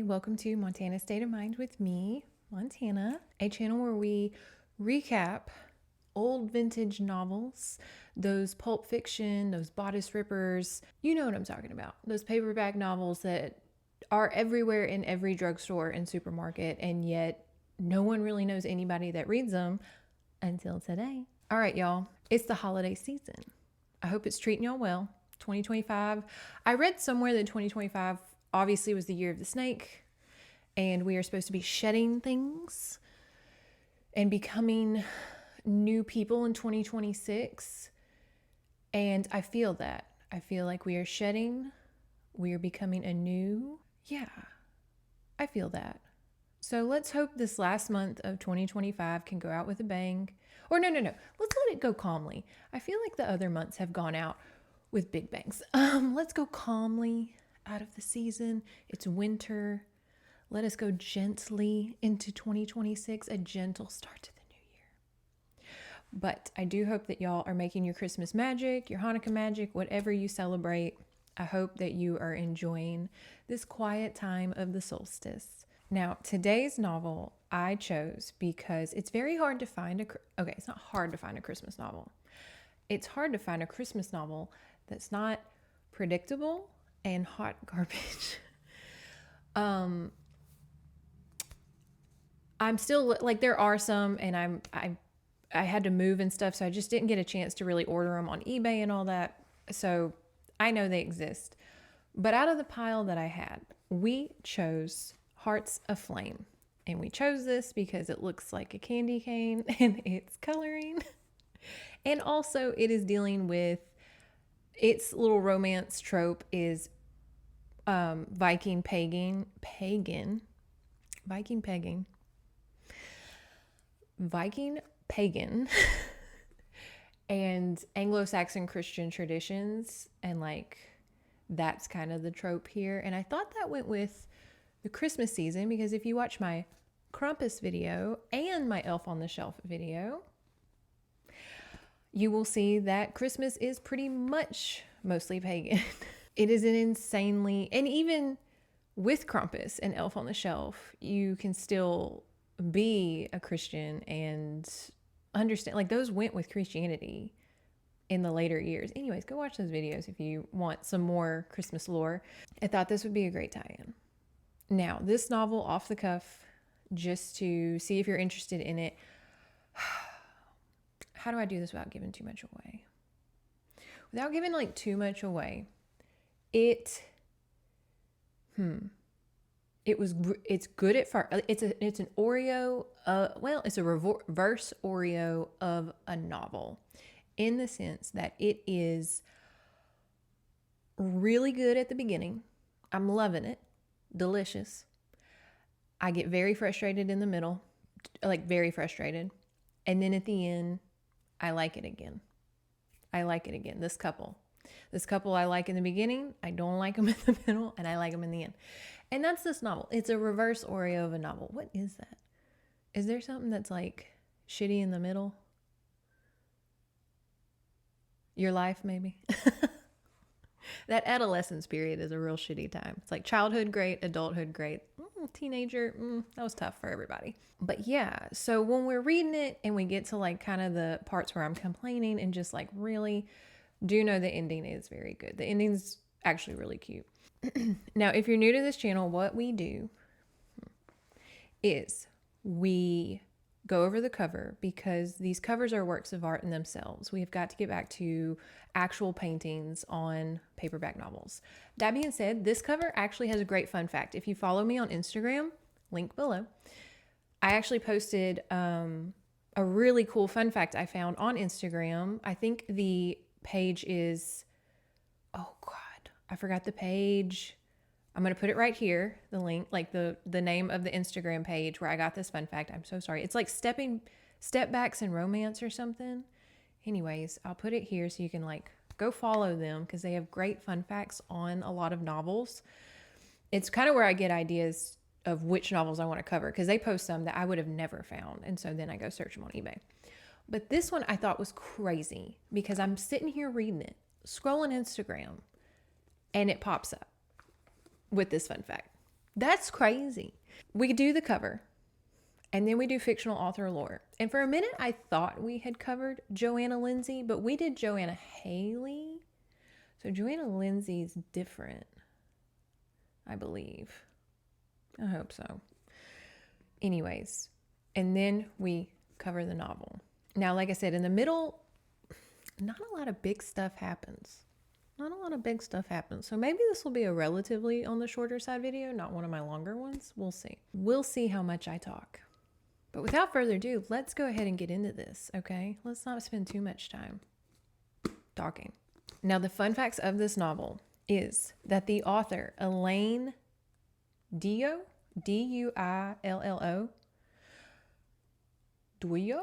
welcome to Montana State of Mind with me, Montana, a channel where we recap old vintage novels, those pulp fiction, those bodice rippers. You know what I'm talking about. Those paperback novels that are everywhere in every drugstore and supermarket, and yet no one really knows anybody that reads them until today. All right, y'all, it's the holiday season. I hope it's treating y'all well. 2025. I read somewhere that 2025 obviously was the year of the snake, and we are supposed to be shedding things and becoming new people in 2026. And I feel that. I feel like we are shedding, we are becoming anew. Yeah, I feel that. So let's hope this last month of 2025 can go out with a bang. Or no. Let's let it go calmly. I feel like the other months have gone out with big bangs. Let's go calmly out of the season. It's winter. Let us go gently into 2026, a gentle start to the new year. But I do hope that y'all are making your Christmas magic, your Hanukkah magic, whatever you celebrate. I hope that you are enjoying this quiet time of the solstice. Now, today's novel I chose because it's very hard to find it's not hard to find a Christmas novel. It's hard to find a Christmas novel that's not predictable and hot garbage. I'm still like, there are some, and I had to move and stuff, so I just didn't get a chance to really order them on eBay and all that. So I know they exist. But out of the pile that I had, we chose Hearts Aflame. And we chose this because it looks like a candy cane and it's coloring. And also it is dealing with, its little romance trope is Viking pegging, and Anglo-Saxon Christian traditions. And like, that's kind of the trope here. And I thought that went with the Christmas season, because if you watch my Krampus video and my Elf on the Shelf video, you will see that Christmas is pretty much mostly pagan. It is an insanely, and even with Krampus and Elf on the Shelf, you can still be a Christian and understand, like, those went with Christianity in the later years. Anyways, go watch those videos if you want some more Christmas lore. I thought this would be a great tie-in. Now, this novel, off the cuff, just to see if you're interested in it. How do I do this without giving too much away? Without giving like too much away, it's good at first. It's an Oreo. It's a reverse Oreo of a novel, in the sense that it is really good at the beginning. I'm loving it. Delicious. I get very frustrated in the middle, like very frustrated. And then at the end, I like it again. This couple I like in the beginning, I don't like them in the middle, and I like them in the end. And that's this novel. It's a reverse Oreo of a novel. What is that? Is there something that's like shitty in the middle? Your life, maybe? That adolescence period is a real shitty time. It's like childhood, great. Adulthood, great. Teenager, that was tough for everybody. But yeah, so when we're reading it and we get to like kind of the parts where I'm complaining and just like really do know the ending is very good. The ending's actually really cute. Now, if you're new to this channel, what we do is we go over the cover, because these covers are works of art in themselves. We have got to get back to actual paintings on paperback novels. That being said, this cover actually has a great fun fact. If you follow me on Instagram, link below, I actually posted a really cool fun fact I found on Instagram. I think the page is, oh God, I forgot the page. I'm going to put it right here, the link, like the name of the Instagram page where I got this fun fact. I'm so sorry. It's like step backs in romance or something. Anyways, I'll put it here so you can like go follow them, because they have great fun facts on a lot of novels. It's kind of where I get ideas of which novels I want to cover, because they post some that I would have never found. And so then I go search them on eBay. But this one I thought was crazy, because I'm sitting here reading it, scrolling Instagram, and it pops up with this fun fact. That's crazy. We do the cover, and then we do fictional author lore. And for a minute, I thought we had covered Joanna Lindsey, but we did Joanna Haley. So Joanna Lindsey's different, I believe. I hope so. Anyways, and then we cover the novel. Now, like I said, in the middle, not a lot of big stuff happens. So maybe this will be a relatively on the shorter side video, not one of my longer ones. We'll see. We'll see how much I talk. But without further ado, let's go ahead and get into this, okay? Let's not spend too much time talking. Now, the fun facts of this novel is that the author, Elaine Duillo, Duillo, Duillo?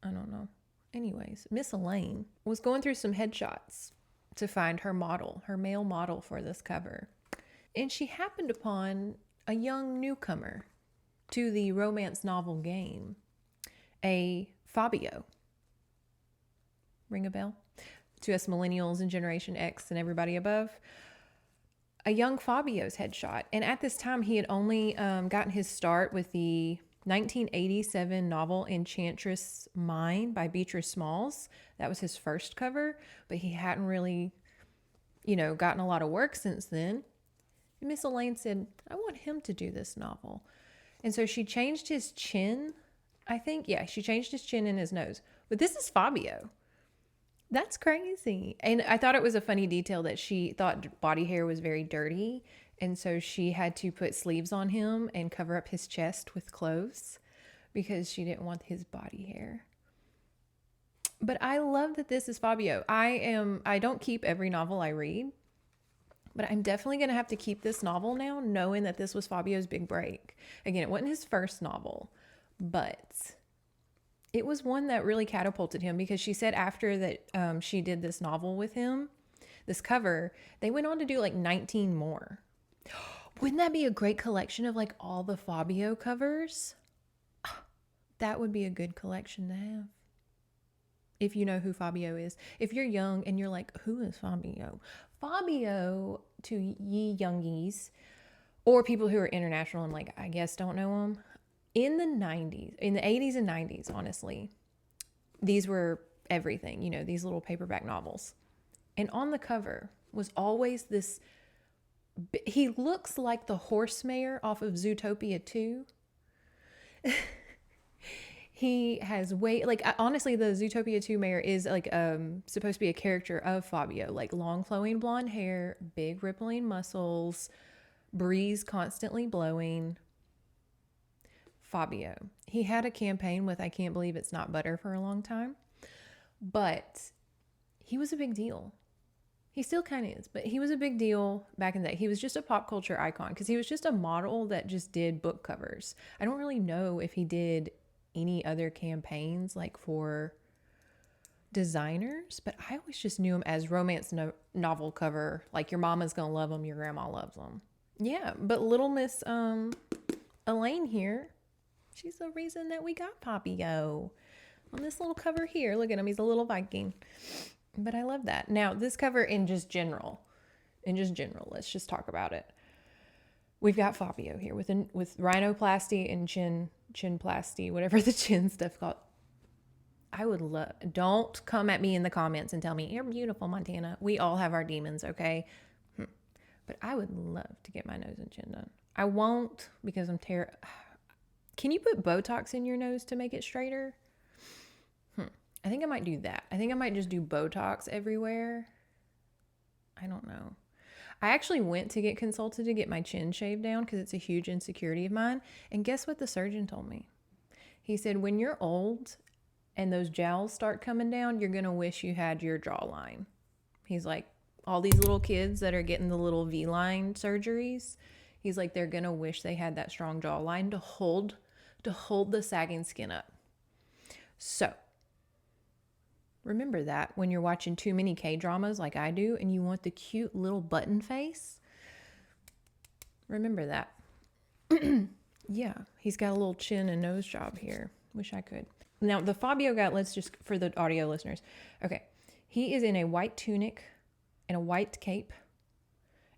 I don't know. Anyways, Miss Elaine was going through some headshots to find her model, her male model for this cover. And she happened upon a young newcomer to the romance novel game, a Fabio. Ring a bell? To us millennials and Generation X and everybody above. A young Fabio's headshot. And at this time, he had only gotten his start with the 1987 novel Enchantress Mine by Beatrice Smalls. That was his first cover, but he hadn't really, gotten a lot of work since then. And Miss Elaine said, I want him to do this novel. And so she changed his chin, I think. Yeah, she changed his chin and his nose. But this is Fabio. That's crazy. And I thought it was a funny detail that she thought body hair was very dirty. And so she had to put sleeves on him and cover up his chest with clothes because she didn't want his body hair. But I love that this is Fabio. I don't keep every novel I read, but I'm definitely going to have to keep this novel now, knowing that this was Fabio's big break. Again, it wasn't his first novel, but it was one that really catapulted him because she said after that she did this novel with him, this cover, they went on to do like 19 more. Wouldn't that be a great collection of like all the Fabio covers? That would be a good collection to have. If you know who Fabio is. If you're young and you're like, who is Fabio? Fabio, to ye youngies, or people who are international and like, I guess don't know him. In the 90s, in the 80s and 90s, honestly, these were everything, these little paperback novels. And on the cover was always this, he looks like the horse mayor off of Zootopia 2. He has honestly, the Zootopia 2 mayor is like supposed to be a character of Fabio, like long flowing blonde hair, big rippling muscles, breeze constantly blowing. Fabio. He had a campaign with I Can't Believe It's Not Butter for a long time, but he was a big deal. He still kind of is, but he was a big deal back in the day. He was just a pop culture icon because he was just a model that just did book covers. I don't really know if he did any other campaigns like for designers, but I always just knew him as romance novel cover. Like your mama's gonna love them, your grandma loves them. Yeah, but little Miss Elaine here, she's the reason that we got Fabio on this little cover here. Look at him, he's a little Viking. But I love that. Now, this cover in just general, let's just talk about it. We've got Fabio here with rhinoplasty and chinplasty, whatever the chin stuff called. I would love, don't come at me in the comments and tell me, you're beautiful, Montana. We all have our demons, okay? But I would love to get my nose and chin done. I won't because I'm terrible. Can you put Botox in your nose to make it straighter? I think I might do that. I think I might just do Botox everywhere. I don't know. I actually went to get consulted to get my chin shaved down because it's a huge insecurity of mine. And guess what the surgeon told me? He said, when you're old and those jowls start coming down, you're going to wish you had your jawline. He's like, all these little kids that are getting the little V-line surgeries, he's like, they're going to wish they had that strong jawline to hold the sagging skin up. So remember that when you're watching too many K-dramas like I do and you want the cute little button face. Remember that. Yeah, he's got a little chin and nose job here. Wish I could. Now, the Fabio guy, let's just, for the audio listeners. Okay, he is in a white tunic and a white cape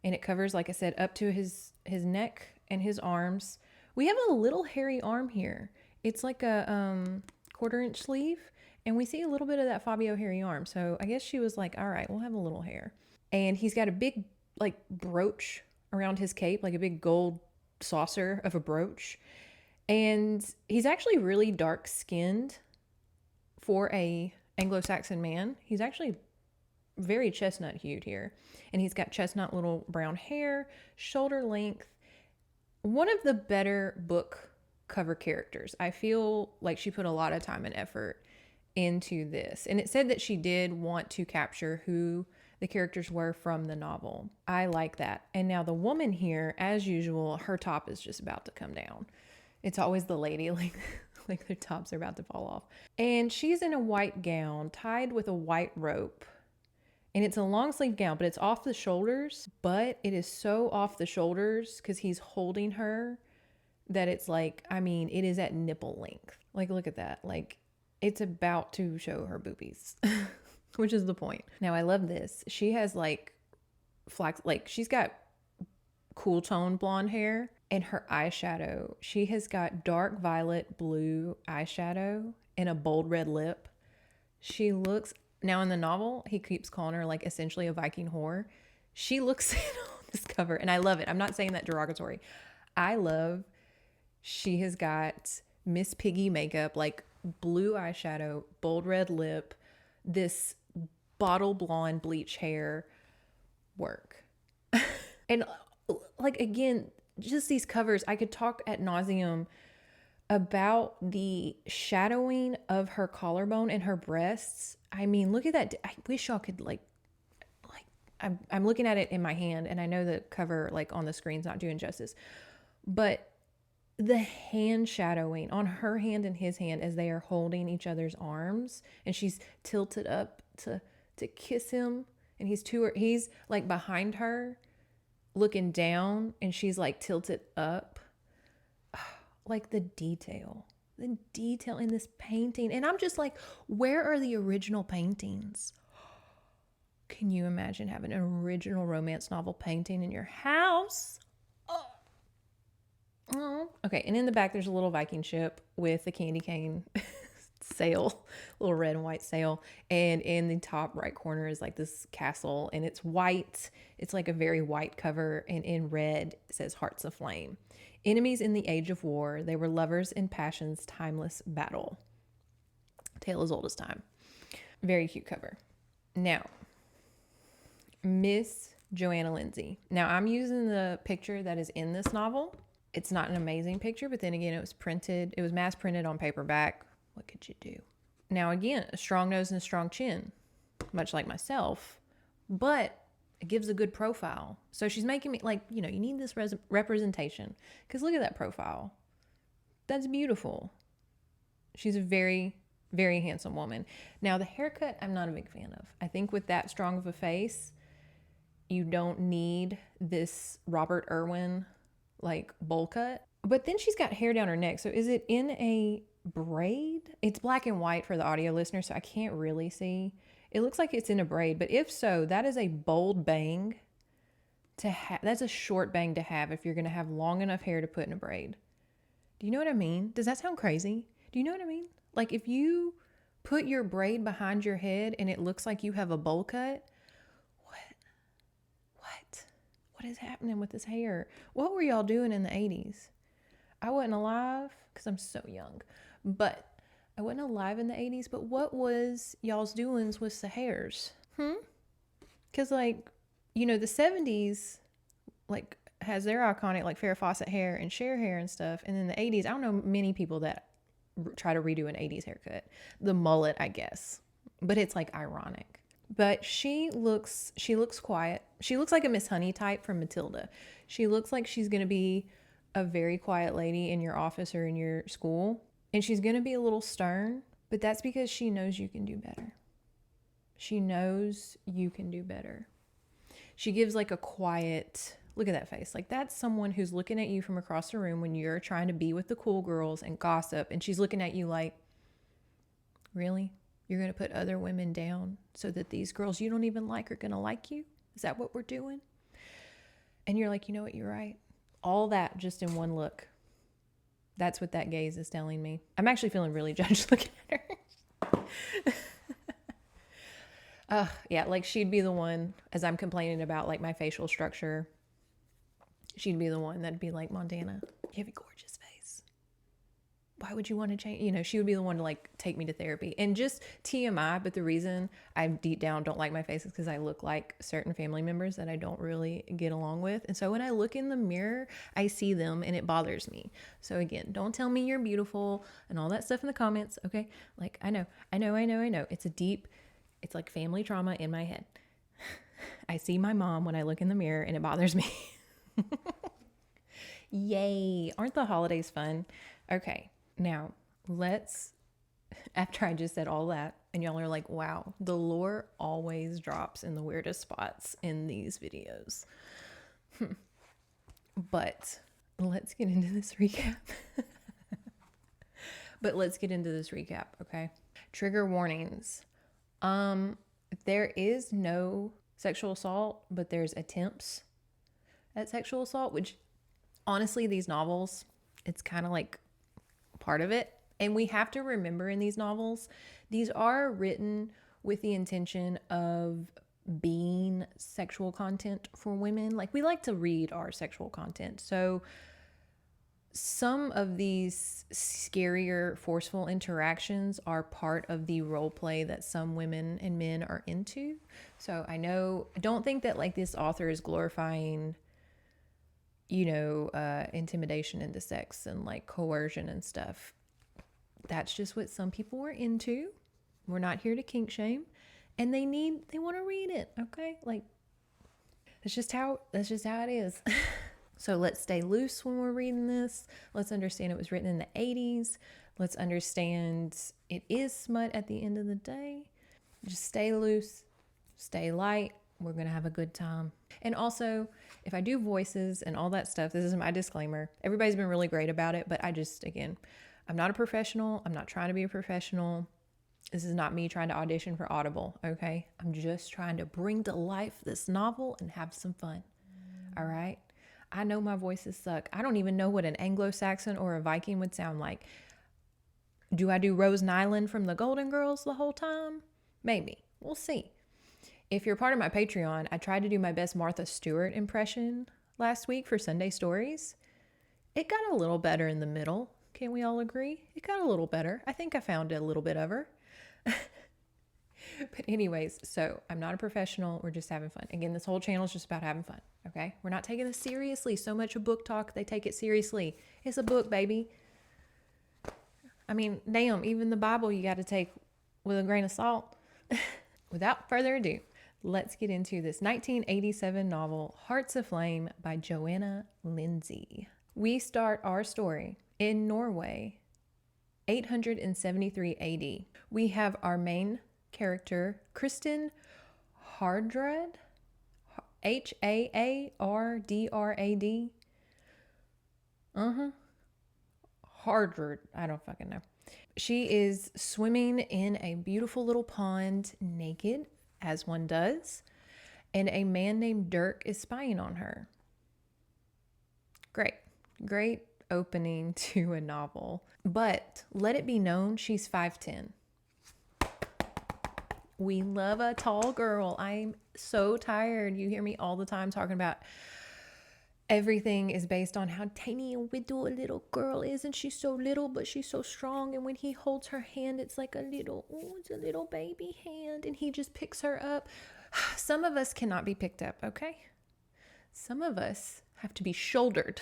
and it covers, like I said, up to his neck and his arms. We have a little hairy arm here. It's like a 1/4 inch sleeve, and we see a little bit of that Fabio hairy arm. So I guess she was like, all right, we'll have a little hair. And he's got a big like brooch around his cape, like a big gold saucer of a brooch. And he's actually really dark skinned for a Anglo-Saxon man. He's actually very chestnut hued here. And he's got chestnut little brown hair, shoulder length. One of the better book cover characters. I feel like she put a lot of time and effort into this. And it said that she did want to capture who the characters were from the novel. I like that. And now the woman here, as usual, her top is just about to come down. It's always the lady, like their tops are about to fall off. And she's in a white gown tied with a white rope. And it's a long sleeve gown, but it's off the shoulders. But it is so off the shoulders because he's holding her that it's like, I mean, it is at nipple length. Like, look at that. Like, it's about to show her boobies, which is the point. Now, I love this. She has like she's got cool tone blonde hair, and her eyeshadow, she has got dark violet blue eyeshadow and a bold red lip. She looks, now in the novel, he keeps calling her like essentially a Viking whore. She looks it on this cover, and I love it. I'm not saying that derogatory. I love, she has got Miss Piggy makeup, like blue eyeshadow, bold red lip, this bottle blonde bleach hair work. And like, again, just these covers, I could talk ad nauseum about the shadowing of her collarbone and her breasts. I mean, look at that. I wish y'all could I'm looking at it in my hand, and I know the cover like on the screen's not doing justice, but the hand shadowing on her hand and his hand as they are holding each other's arms, and she's tilted up to kiss him, and he's like behind her looking down, and she's like tilted up. Like the detail in this painting. And I'm just like, where are the original paintings? Can you imagine having an original romance novel painting in your house? Oh. Okay, and in the back there's a little Viking ship with a candy cane sail, little red and white sail, and in the top right corner is like this castle, and it's white. It's like a very white cover, and in red it says Hearts Aflame. Enemies in the age of war, they were lovers in passion's timeless battle. Tale as old as time. Very cute cover. Now, Miss Joanna Lindsay. Now, I'm using the picture that is in this novel. It's not an amazing picture, but then again, it was mass printed on paperback. What could you do? Now, again, a strong nose and a strong chin, much like myself, but it gives a good profile. So she's making me like, you need this representation, because look at that profile. That's beautiful. She's a very, very handsome woman. Now, the haircut, I'm not a big fan of. I think with that strong of a face, you don't need this Robert Irwin like bowl cut. But then she's got hair down her neck. So is it in a braid? It's black and white for the audio listener, so I can't really see. It looks like it's in a braid, but if so, that is a bold bang to have. That's a short bang to have if you're going to have long enough hair to put in a braid. Do you know what I mean? Does that sound crazy? Do you know what I mean? Like if you put your braid behind your head and it looks like you have a bowl cut, what is happening with this hair? What were y'all doing in the 80s? I wasn't alive because I'm so young, but I wasn't alive in the 80s, but what was y'all's doings with the hairs? Because the 70s like has their iconic like Farrah Fawcett hair and Cher hair and stuff, and then the 80s, I don't know many people that try to redo an 80s haircut. The mullet, I guess, but it's like ironic. But she looks quiet. She looks like a Miss Honey type from Matilda. She looks like she's going to be a very quiet lady in your office or in your school. And she's going to be a little stern, but that's because she knows you can do better. She knows you can do better. She gives like a quiet, look at that face. Like that's someone who's looking at you from across the room when you're trying to be with the cool girls and gossip. And she's looking at you like, really? You're going to put other women down so that these girls you don't even like are going to like you? Is that what we're doing? And you're like, you know what, you're right. All that just in one look. That's what that gaze is telling me. I'm actually feeling really judged looking at her. Yeah, like she'd be the one, as I'm complaining about like my facial structure, she'd be the one that'd be like, Montana, you have a gorgeous face. Why would you want to change? You know, she would be the one to like take me to therapy. And just TMI, but the reason I deep down don't like my face is because I look like certain family members that I don't really get along with. And so when I look in the mirror, I see them and it bothers me. So again, don't tell me you're beautiful and all that stuff in the comments. Okay. Like I know. It's like family trauma in my head. I see my mom when I look in the mirror and it bothers me. Yay. Aren't the holidays fun? Okay. Now, after I just said all that, and y'all are like, wow, the lore always drops in the weirdest spots in these videos. But let's get into this recap. Okay? Trigger warnings. There is no sexual assault, but there's attempts at sexual assault, which honestly, these novels, it's kind of like part of it. And we have to remember in these novels, these are written with the intention of being sexual content for women. Like we like to read our sexual content. So some of these scarier, forceful interactions are part of the role play that some women and men are into. So I don't think that like this author is glorifying, intimidation into sex and like coercion and stuff. That's just what some people are into. We're not here to kink shame, and they want to read it. Okay. Like that's just how it is. So let's stay loose when we're reading this. Let's understand it was written in the 80's. Let's understand it is smut at the end of the day. Just stay loose, stay light. We're going to have a good time. And also, if I do voices and all that stuff, this is my disclaimer. Everybody's been really great about it, but I'm not a professional. I'm not trying to be a professional. This is not me trying to audition for Audible, okay? I'm just trying to bring to life this novel and have some fun, all right? I know my voices suck. I don't even know what an Anglo-Saxon or a Viking would sound like. Do I do Rose Nyland from the Golden Girls the whole time? Maybe. We'll see. If you're part of my Patreon, I tried to do my best Martha Stewart impression last week for Sunday Stories. It got a little better in the middle. Can't we all agree? It got a little better. I think I found a little bit of her. But anyways, so I'm not a professional. We're just having fun. Again, this whole channel is just about having fun. Okay. We're not taking this seriously. So much of book talk, they take it seriously. It's a book, baby. I mean, damn, even the Bible you got to take with a grain of salt. Without further ado, let's get into this 1987 novel, Hearts Aflame by Joanna Lindsey. We start our story in Norway, 873 AD. We have our main character, Kristen Hardrad, Haardrad. Hardrad, I don't fucking know. She is swimming in a beautiful little pond naked, as one does, and a man named Dirk is spying on her. Great opening to a novel. But let it be known she's 5'10". We love a tall girl. I'm so tired. You hear me all the time talking about everything is based on how tiny and little a little girl is, and she's so little, but she's so strong. And when he holds her hand, it's like it's a little baby hand, and he just picks her up. Some of us cannot be picked up, okay? Some of us have to be shouldered.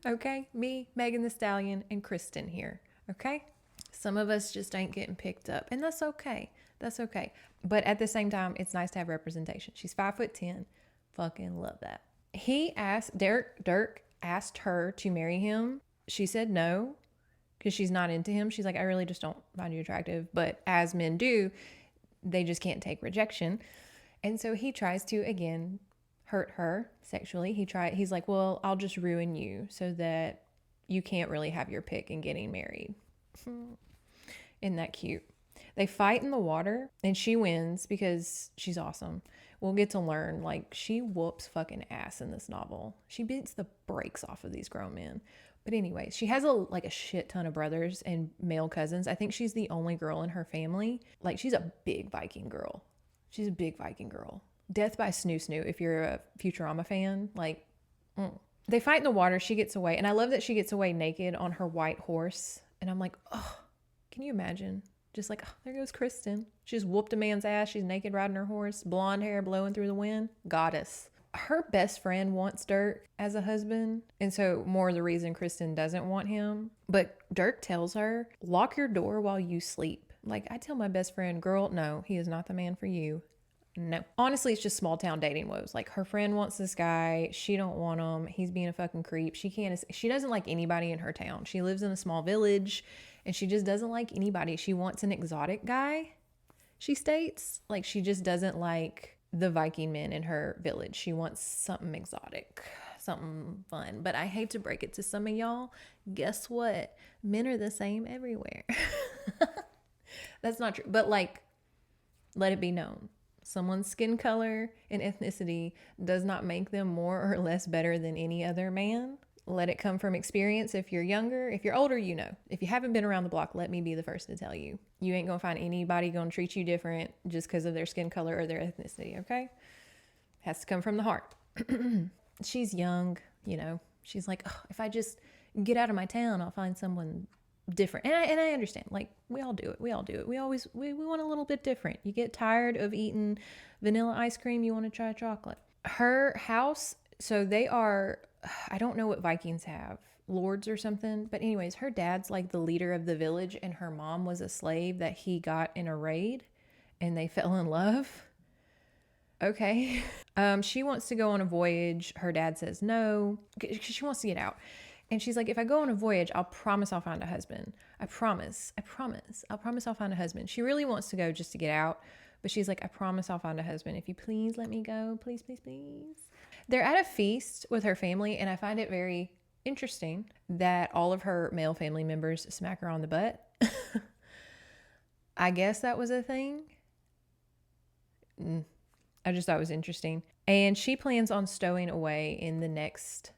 Okay? Me, Megan the Stallion, and Kristen here, okay? Some of us just ain't getting picked up, and that's okay. That's okay. But at the same time, it's nice to have representation. She's 5'10". Fucking love that. Dirk asked her to marry him. She said no, because she's not into him. She's like, I really just don't find you attractive. But as men do, they just can't take rejection. And so he tries to, again, hurt her sexually. He's like, well, I'll just ruin you so that you can't really have your pick in getting married. Isn't that cute? They fight in the water, and she wins because she's awesome. we'll get to learn, like, she whoops fucking ass in this novel. She beats the brakes off of these grown men. But anyway, she has a shit ton of brothers and male cousins. I think she's the only girl in her family. Like, she's a big Viking girl. She's a big Viking girl. Death by Snoo Snoo, if you're a Futurama fan. Like, They fight in the water. She gets away. And I love that she gets away naked on her white horse. And I'm like, oh, can you imagine? Just like, oh, there goes Kristen. She just whooped a man's ass. She's naked riding her horse. Blonde hair blowing through the wind. Goddess. Her best friend wants Dirk as a husband. And so more the reason Kristen doesn't want him. But Dirk tells her, lock your door while you sleep. Like, I tell my best friend, girl, no, he is not the man for you. No. Honestly, it's just small town dating woes. Like, her friend wants this guy. She don't want him. He's being a fucking creep. She doesn't like anybody in her town. She lives in a small village and she just doesn't like anybody. She wants an exotic guy, she states. Like, she just doesn't like the Viking men in her village. She wants something exotic, something fun. But I hate to break it to some of y'all. Guess what? Men are the same everywhere. That's not true. But, like, let it be known. Someone's skin color and ethnicity does not make them more or less better than any other man. Let it come from experience. If you're younger, if you're older, you know. If you haven't been around the block, let me be the first to tell you. You ain't gonna find anybody gonna treat you different just because of their skin color or their ethnicity, okay? Has to come from the heart. She's young, you know. She's like, oh, if I just get out of my town, I'll find someone different. And I understand. Like, we all do it. We want a little bit different. You get tired of eating vanilla ice cream, you want to try chocolate. Her house, so they are, I don't know what Vikings have, lords or something. But anyways, her dad's like the leader of the village and her mom was a slave that he got in a raid and they fell in love. Okay. She wants to go on a voyage. Her dad says no, because she wants to get out. And she's like, if I go on a voyage, I'll promise I'll find a husband. I promise. I'll promise I'll find a husband. She really wants to go just to get out. But she's like, I promise I'll find a husband. If you please let me go. Please, please, please. They're at a feast with her family. And I find it very interesting that all of her male family members smack her on the butt. I guess that was a thing. I just thought it was interesting. And she plans on stowing away in the next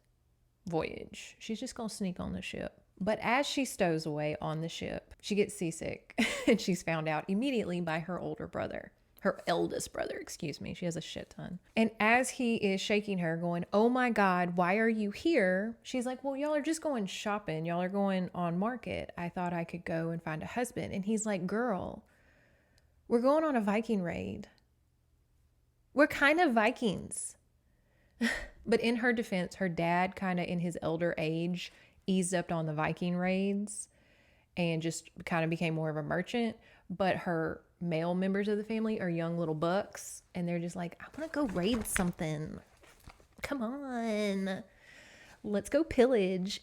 voyage. She's just gonna sneak on the ship. But as she stows away on the ship, she gets seasick and she's found out immediately by her eldest brother, excuse me. She has a shit ton. And as he is shaking her going, oh my God, why are you here? She's like, well, y'all are just going shopping. Y'all are going on market. I thought I could go and find a husband. And he's like, girl, we're going on a Viking raid. We're kind of Vikings. But in her defense, her dad kind of in his elder age eased up on the Viking raids and just kind of became more of a merchant. But her male members of the family are young little bucks and they're just like, I want to go raid something. Come on. Let's go pillage.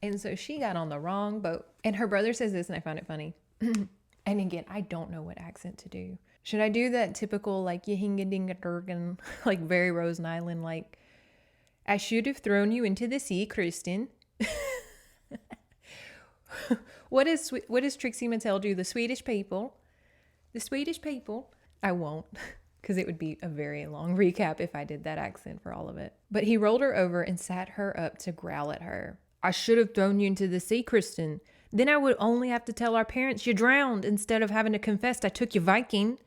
And so she got on the wrong boat. And her brother says this and I found it funny. And again, I don't know what accent to do. Should I do that typical, like, Yahinga-dinga-durgan, like, very Rosen Island, like, I should have thrown you into the sea, Kristen. What does Trixie Mattel do? The Swedish people. The Swedish people. I won't, because it would be a very long recap if I did that accent for all of it. But he rolled her over and sat her up to growl at her. I should have thrown you into the sea, Kristen. Then I would only have to tell our parents you drowned instead of having to confess I took you Viking.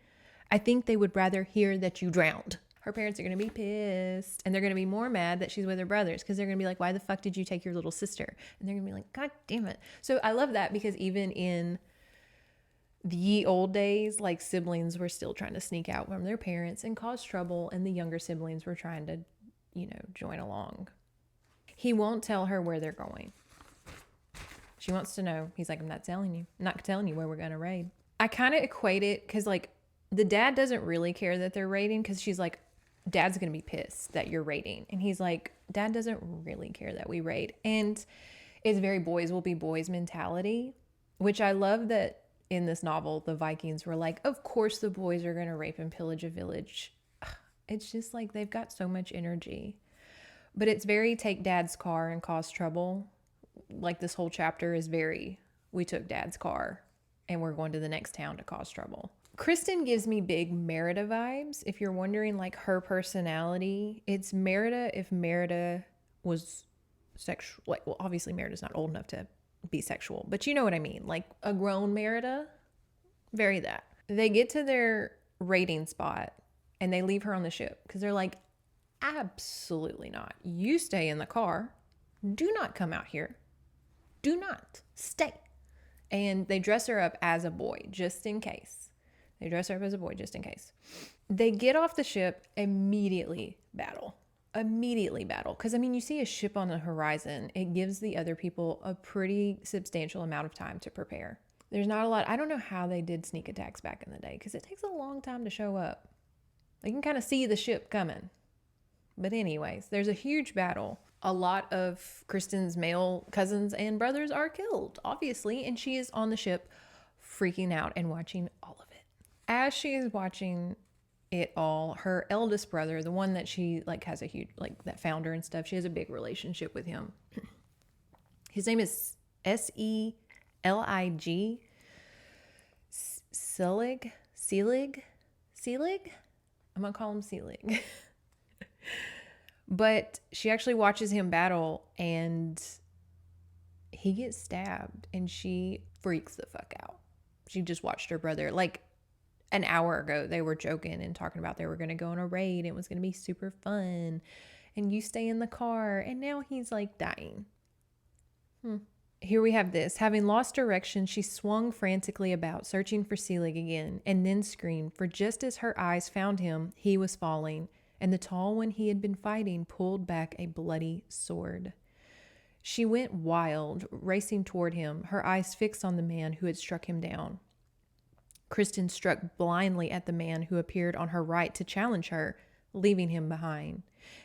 I think they would rather hear that you drowned. Her parents are going to be pissed. And they're going to be more mad that she's with her brothers because they're going to be like, why the fuck did you take your little sister? And they're going to be like, God damn it. So I love that because even in the ye old days, like, siblings were still trying to sneak out from their parents and cause trouble. And the younger siblings were trying to, join along. He won't tell her where they're going. She wants to know. He's like, I'm not telling you. I'm not telling you where we're going to raid. I kind of equate it because, like, the dad doesn't really care that they're raiding because she's like, Dad's going to be pissed that you're raiding. And he's like, Dad doesn't really care that we raid. And it's very boys will be boys mentality, which I love that in this novel, the Vikings were like, of course the boys are going to rape and pillage a village. It's just like they've got so much energy. But it's very take Dad's car and cause trouble. Like, this whole chapter is very, we took Dad's car and we're going to the next town to cause trouble. Kristen gives me big Merida vibes. If you're wondering, like, her personality, it's Merida if Merida was sexual. Like, well, obviously Merida's not old enough to be sexual, but you know what I mean. Like a grown Merida, very that. They get to their raiding spot and they leave her on the ship because they're like, absolutely not. You stay in the car. Do not come out here. Do not stay. And they dress her up as a boy just in case. They dress her up as a boy just in case. They get off the ship, immediately battle. Immediately battle. Because, I mean, you see a ship on the horizon. It gives the other people a pretty substantial amount of time to prepare. There's not a lot. I don't know how they did sneak attacks back in the day because it takes a long time to show up. You can kind of see the ship coming. But anyways, there's a huge battle. A lot of Kristen's male cousins and brothers are killed, obviously. And she is on the ship freaking out and watching all of it. As she is watching it all, her eldest brother, the one that she like has a huge, like that founder and stuff, she has a big relationship with him. His name is Selig. Selig? I'm going to call him Selig. But she actually watches him battle and he gets stabbed and she freaks the fuck out. She just watched her brother. Like an hour ago, they were joking and talking about they were going to go on a raid. It was going to be super fun. And you stay in the car. And now he's like dying. Here we have this. Having lost direction, she swung frantically about, searching for Selig again, and then screamed, for just as her eyes found him, he was falling, and the tall one he had been fighting pulled back a bloody sword. She went wild, racing toward him, her eyes fixed on the man who had struck him down. Kristen struck blindly at the man who appeared on her right to challenge her, leaving him behind.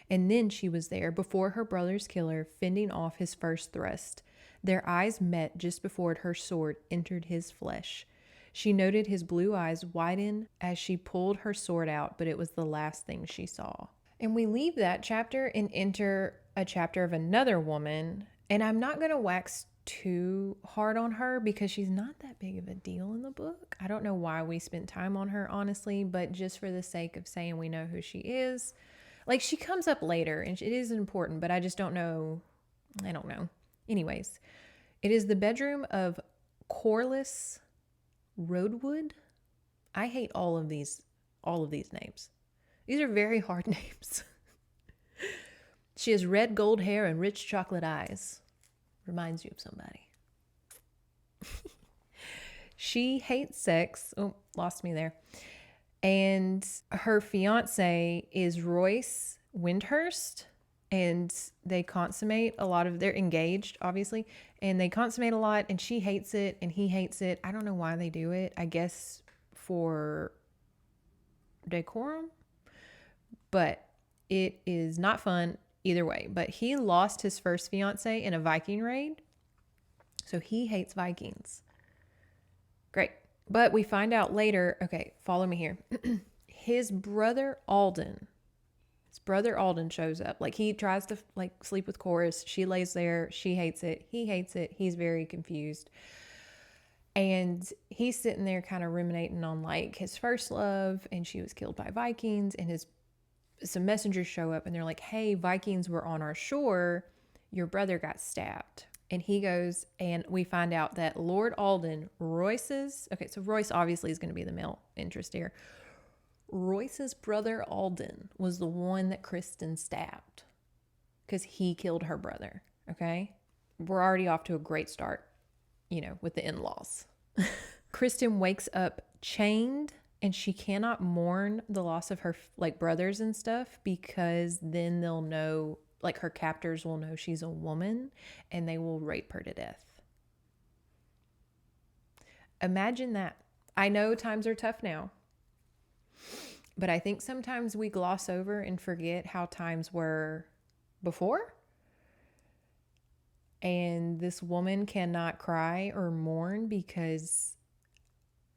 And then she was there before her brother's killer, fending off his first thrust. Their eyes met just before her sword entered his flesh. She noted his blue eyes widen as she pulled her sword out, but it was the last thing she saw. And we leave that chapter and enter a chapter of another woman. And I'm not going to wax too hard on her because she's not that big of a deal in the book. I don't know why we spent time on her, honestly, but just for the sake of saying we know who she is. Like, she comes up later and it is important, but I just don't know. I don't know. Anyways, it is the bedroom of Corliss Roadwood. I hate all of these names. These are very hard names. She has red gold hair and rich chocolate eyes. Reminds you of somebody. She hates sex. Oh, lost me there. And her fiance is Royce Windhurst. And they consummate a lot of, they're engaged, obviously. And they consummate a lot and she hates it and he hates it. I don't know why they do it. I guess for decorum. But it is not fun either way. But he lost his first fiance in a Viking raid. So he hates Vikings. Great. But we find out later, okay, follow me here. His brother Alden shows up. Like, he tries to like sleep with Chorus. She lays there. She hates it. He hates it. He's very confused. And he's sitting there kind of ruminating on like his first love, and she was killed by Vikings, and some messengers show up and they're like, hey, Vikings were on our shore. Your brother got stabbed. And he goes, and we find out that Lord Alden, Royce's, okay, so Royce obviously is going to be the male interest here. Royce's brother Alden was the one that Kristen stabbed because he killed her brother. Okay. We're already off to a great start, with the in-laws. Kristen wakes up chained and she cannot mourn the loss of her like brothers and stuff because then they'll know, like her captors will know she's a woman and they will rape her to death. Imagine that. I know times are tough now. But I think sometimes we gloss over and forget how times were before. And this woman cannot cry or mourn because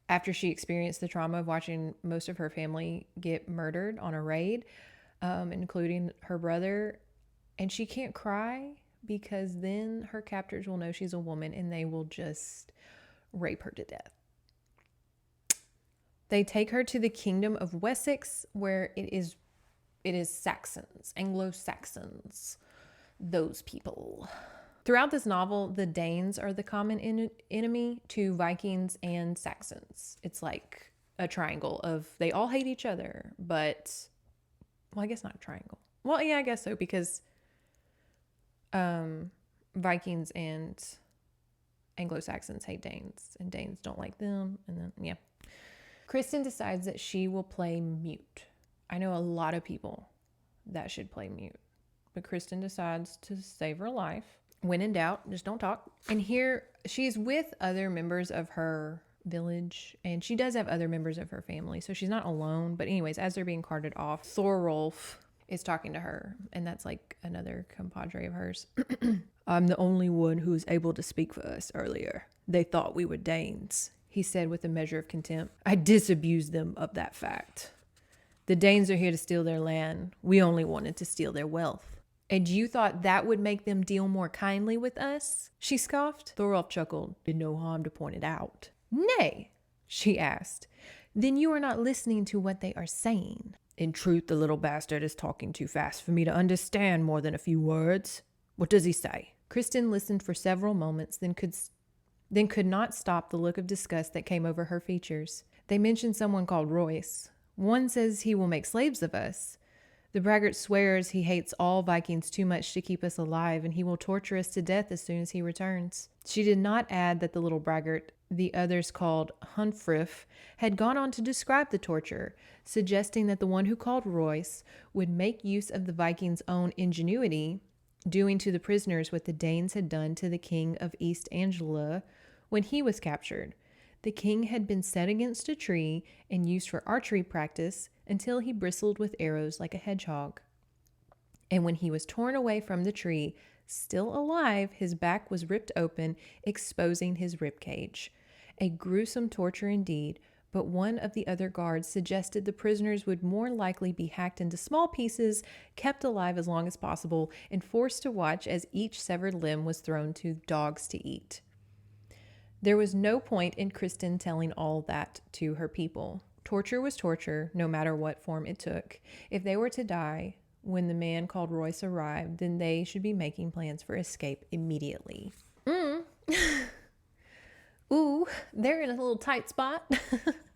after she experienced the trauma of watching most of her family get murdered on a raid, including her brother, and she can't cry because then her captors will know she's a woman and they will just rape her to death. They take her to the kingdom of Wessex, where it is Saxons, Anglo-Saxons, those people. Throughout this novel, the Danes are the common enemy to Vikings and Saxons. It's like a triangle of they all hate each other, but, well, I guess not a triangle. Well, yeah, I guess so, because Vikings and Anglo-Saxons hate Danes, and Danes don't like them, and then, yeah. Kristen decides that she will play mute. I know a lot of people that should play mute, but Kristen decides to save her life. When in doubt, just don't talk. And here, she's with other members of her village, and she does have other members of her family, so she's not alone. But anyways, as they're being carted off, Thorolf is talking to her, and that's like another compadre of hers. I'm the only one who was able to speak for us earlier. They thought we were Danes, he said with a measure of contempt. I disabused them of that fact. The Danes are here to steal their land. We only wanted to steal their wealth. And you thought that would make them deal more kindly with us? She scoffed. Thorolf chuckled. Did no harm to point it out. Nay, she asked. Then you are not listening to what they are saying. In truth, the little bastard is talking too fast for me to understand more than a few words. What does he say? Kristen listened for several moments, then could not stop the look of disgust that came over her features. They mentioned someone called Royce. One says he will make slaves of us. The braggart swears he hates all Vikings too much to keep us alive, and he will torture us to death as soon as he returns. She did not add that the little braggart, the others called Hunfrif, had gone on to describe the torture, suggesting that the one who called Royce would make use of the Vikings' own ingenuity, doing to the prisoners what the Danes had done to the king of East Anglia when he was captured. The king had been set against a tree and used for archery practice until he bristled with arrows like a hedgehog. And when he was torn away from the tree, still alive, his back was ripped open, exposing his ribcage. A gruesome torture indeed, but one of the other guards suggested the prisoners would more likely be hacked into small pieces, kept alive as long as possible, and forced to watch as each severed limb was thrown to dogs to eat. There was no point in Kristen telling all that to her people. Torture was torture, no matter what form it took. If they were to die when the man called Royce arrived, then they should be making plans for escape immediately. Ooh, they're in a little tight spot.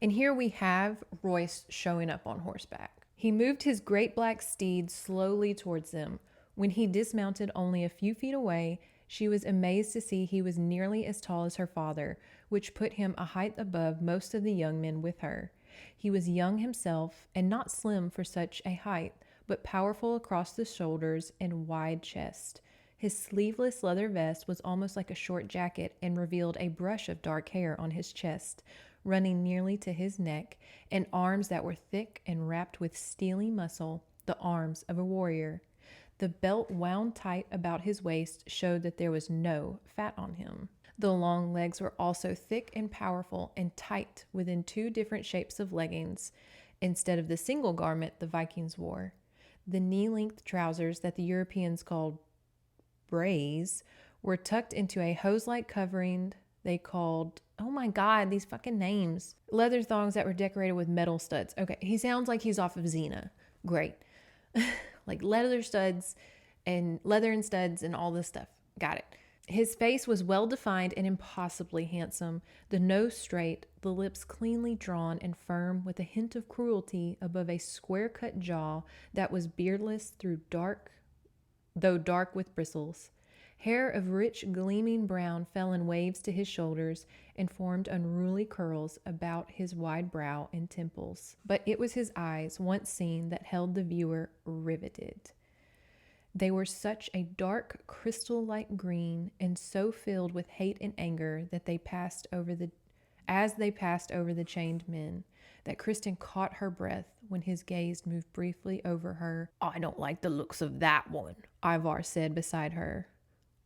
And here we have Royce showing up on horseback. He moved his great black steed slowly towards them. When he dismounted only a few feet away, she was amazed to see he was nearly as tall as her father, which put him a height above most of the young men with her. He was young himself, and not slim for such a height, but powerful across the shoulders and wide chest. His sleeveless leather vest was almost like a short jacket and revealed a brush of dark hair on his chest, running nearly to his neck, and arms that were thick and wrapped with steely muscle, the arms of a warrior. The belt wound tight about his waist showed that there was no fat on him. The long legs were also thick and powerful and tight within two different shapes of leggings, instead of the single garment the Vikings wore. The knee-length trousers that the Europeans called brays were tucked into a hose-like covering they called, oh my God, these fucking names. Leather thongs that were decorated with metal studs. Okay, he sounds like he's off of Xena. Great. Like leather studs and leather and studs and all this stuff. Got it. His face was well defined and impossibly handsome, the nose straight, the lips cleanly drawn and firm with a hint of cruelty above a square-cut jaw that was beardless though dark with bristles. Hair of rich, gleaming brown fell in waves to his shoulders and formed unruly curls about his wide brow and temples. But it was his eyes, once seen, that held the viewer riveted. They were such a dark, crystal-like green, and so filled with hate and anger that as they passed over the chained men, that Kristen caught her breath when his gaze moved briefly over her. I don't like the looks of that one, Ivar said beside her.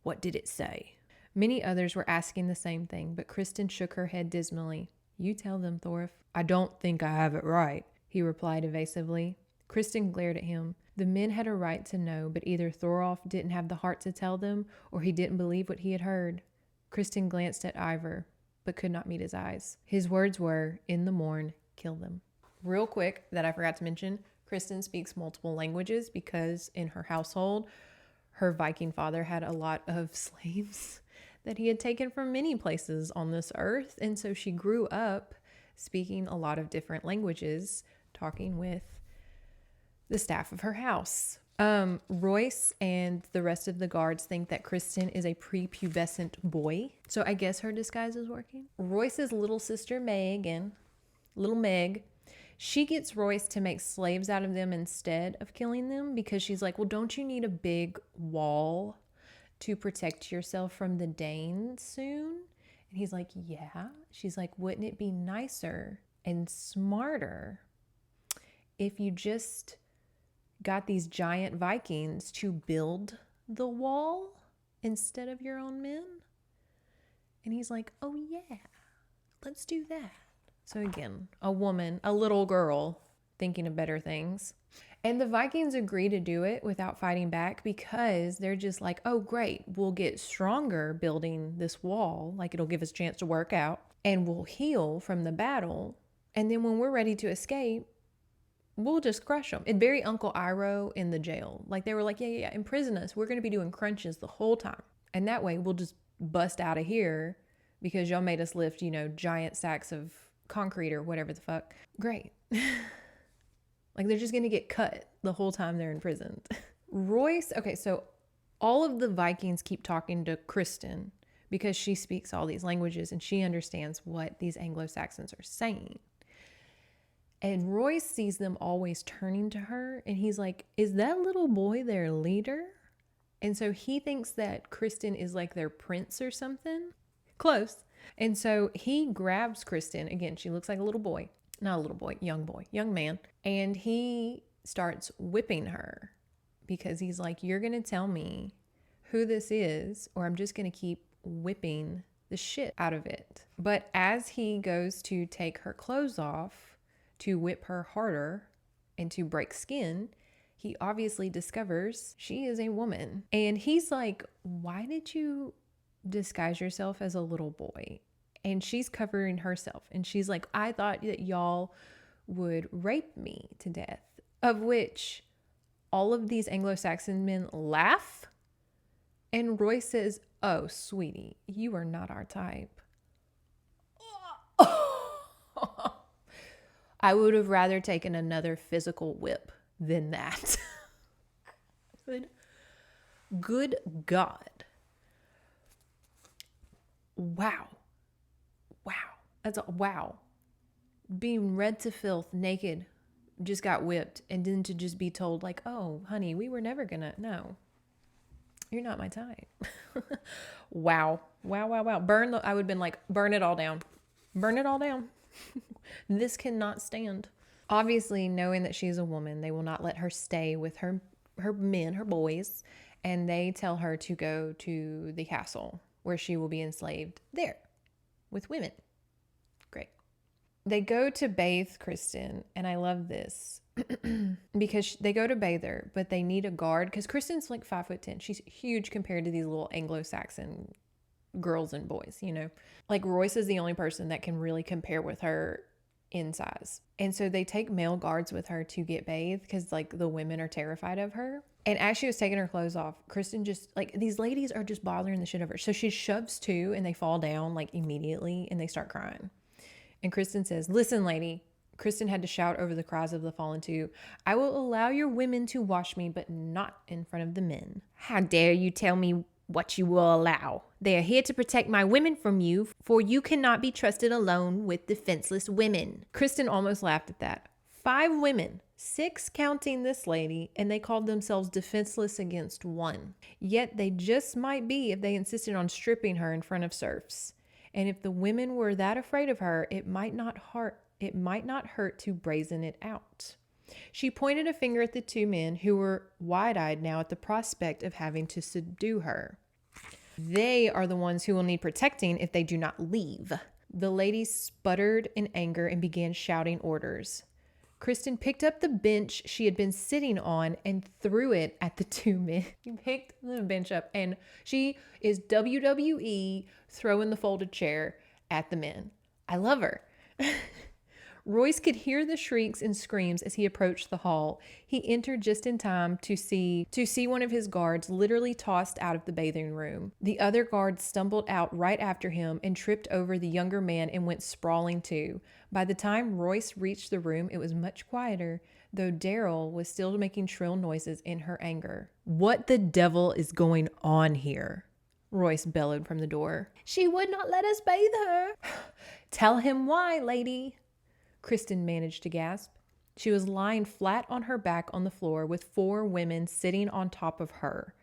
What did it say? Many others were asking the same thing, but Kristen shook her head dismally. You tell them, Thorolf. I don't think I have it right, he replied evasively. Kristen glared at him. The men had a right to know, but either Thorolf didn't have the heart to tell them, or he didn't believe what he had heard. Kristen glanced at Ivar, but could not meet his eyes. His words were, in the morn, kill them. Real quick, that I forgot to mention, Kristen speaks multiple languages because in her household, her Viking father had a lot of slaves that he had taken from many places on this earth. And so she grew up speaking a lot of different languages, talking with the staff of her house. Royce and the rest of the guards think that Kristen is a prepubescent boy. So I guess her disguise is working. Royce's little sister little Meg, she gets Royce to make slaves out of them instead of killing them because she's like, well, don't you need a big wall to protect yourself from the Danes soon? And he's like, yeah. She's like, wouldn't it be nicer and smarter if you just got these giant Vikings to build the wall instead of your own men? And he's like, oh yeah, let's do that. So again, a woman, a little girl thinking of better things. And the Vikings agree to do it without fighting back because they're just like, oh great, we'll get stronger building this wall. Like it'll give us a chance to work out and we'll heal from the battle. And then when we're ready to escape, we'll just crush them. It very Uncle Iroh in the jail. Like they were like, yeah, imprison us. We're going to be doing crunches the whole time. And that way we'll just bust out of here because y'all made us lift, giant sacks of concrete or whatever the fuck. Great. Like they're just going to get cut the whole time they're imprisoned. Royce, okay, so all of the Vikings keep talking to Kristen because she speaks all these languages and she understands what these Anglo-Saxons are saying. And Royce sees them always turning to her and he's like, is that little boy their leader? And so he thinks that Kristen is like their prince or something. Close. And so he grabs Kristen. Again, she looks like a little boy. Not a little boy, young man. And he starts whipping her because he's like, you're going to tell me who this is or I'm just going to keep whipping the shit out of it. But as he goes to take her clothes off to whip her harder and to break skin, he obviously discovers she is a woman. And he's like, why did you disguise yourself as a little boy? And she's covering herself. And she's like, I thought that y'all would rape me to death. Of which all of these Anglo-Saxon men laugh. And Roy says, oh, sweetie, you are not our type. I would have rather taken another physical whip than that. Good God. Wow. Wow. Being read to filth, naked, just got whipped, and then to just be told like, oh, honey, we were never gonna, no, you're not my type. Wow. I would have been like, burn it all down. This cannot stand. Obviously, knowing that she's a woman, they will not let her stay with her men, her boys, and they tell her to go to the castle where she will be enslaved there with women. Great. They go to bathe Kristen, and I love this because they go to bathe her, but they need a guard because Kristen's like 5'10". She's huge compared to these little Anglo-Saxon girls and boys, Like Royce is the only person that can really compare with her in size. And so they take male guards with her to get bathed because like the women are terrified of her. And as she was taking her clothes off, Kristen just like, these ladies are just bothering the shit of her. So she shoves two and they fall down like immediately and they start crying. And Kristen says, listen, lady. Kristen had to shout over the cries of the fallen two, I will allow your women to wash me, but not in front of the men. How dare you tell me what you will allow? They are here to protect my women from you, for you cannot be trusted alone with defenseless women. Kristen almost laughed at that. 5 women, 6 counting this lady, and they called themselves defenseless against 1. Yet they just might be if they insisted on stripping her in front of serfs. And if the women were that afraid of her, it might not hurt to brazen it out. She pointed a finger at the 2 men who were wide-eyed now at the prospect of having to subdue her. They are the ones who will need protecting if they do not leave. The lady sputtered in anger and began shouting orders. Kristen picked up the bench she had been sitting on and threw it at the 2 men. She picked the bench up and she is WWE throwing the folded chair at the men. I love her. Royce could hear the shrieks and screams as he approached the hall. He entered just in time to see one of his guards literally tossed out of the bathing room. The other guard stumbled out right after him and tripped over the younger man and went sprawling too. By the time Royce reached the room, it was much quieter, though Daryl was still making shrill noises in her anger. "What the devil is going on here?" Royce bellowed from the door. "She would not let us bathe her." "Tell him why, lady," Kristen managed to gasp. She was lying flat on her back on the floor with 4 women sitting on top of her.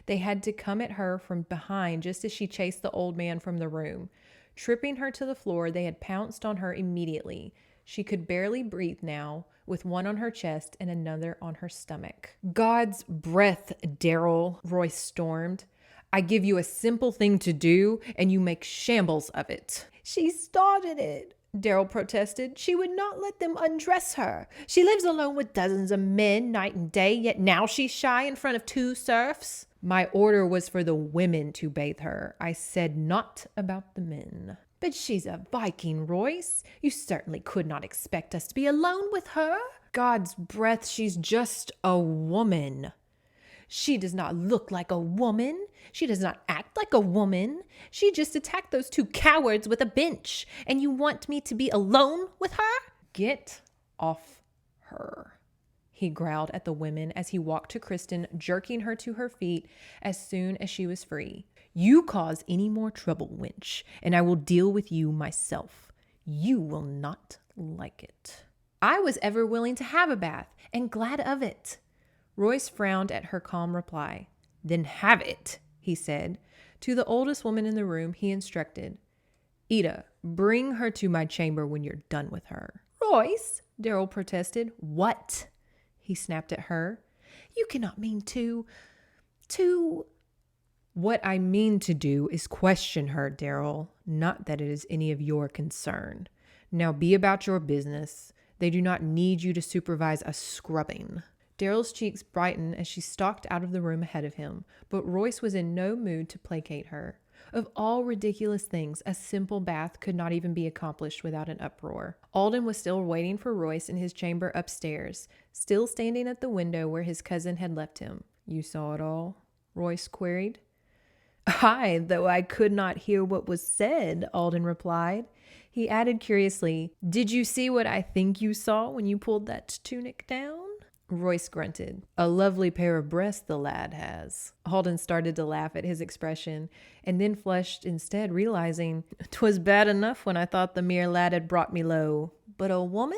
They had to come at her from behind just as she chased the old man from the room. Tripping her to the floor, they had pounced on her immediately. She could barely breathe now, with one on her chest and another on her stomach. "God's breath, Daryl," Royce stormed. "I give you a simple thing to do, and you make shambles of it." "She started it," Daryl protested. "She would not let them undress her. She lives alone with dozens of men night and day, yet now she's shy in front of 2 serfs." "My order was for the women to bathe her. I said not about the men." "But she's a Viking, Royce. You certainly could not expect us to be alone with her." "God's breath, she's just a woman." "She does not look like a woman. She does not act like a woman. She just attacked those 2 cowards with a bench. And you want me to be alone with her?" "Get off her," he growled at the women as he walked to Kristen, jerking her to her feet as soon as she was free. "You cause any more trouble, wench, and I will deal with you myself. You will not like it." "I was ever willing to have a bath, and glad of it." Royce frowned at her calm reply. "Then have it," he said. To the oldest woman in the room, he instructed, "Ida, bring her to my chamber when you're done with her." "Royce," Daryl protested. "What?" he snapped at her. "You cannot mean to... "What I mean to do is question her, Daryl. Not that it is any of your concern. Now be about your business. They do not need you to supervise a scrubbing." Daryl's cheeks brightened as she stalked out of the room ahead of him, but Royce was in no mood to placate her. Of all ridiculous things, a simple bath could not even be accomplished without an uproar. Alden was still waiting for Royce in his chamber upstairs, still standing at the window where his cousin had left him. "You saw it all?" Royce queried. "Aye, though I could not hear what was said," Alden replied. He added curiously, "Did you see what I think you saw when you pulled that tunic down?" Royce grunted. "A lovely pair of breasts the lad has." Alden started to laugh at his expression, and then flushed instead, realizing, "'Twas bad enough when I thought the mere lad had brought me low. But a woman?"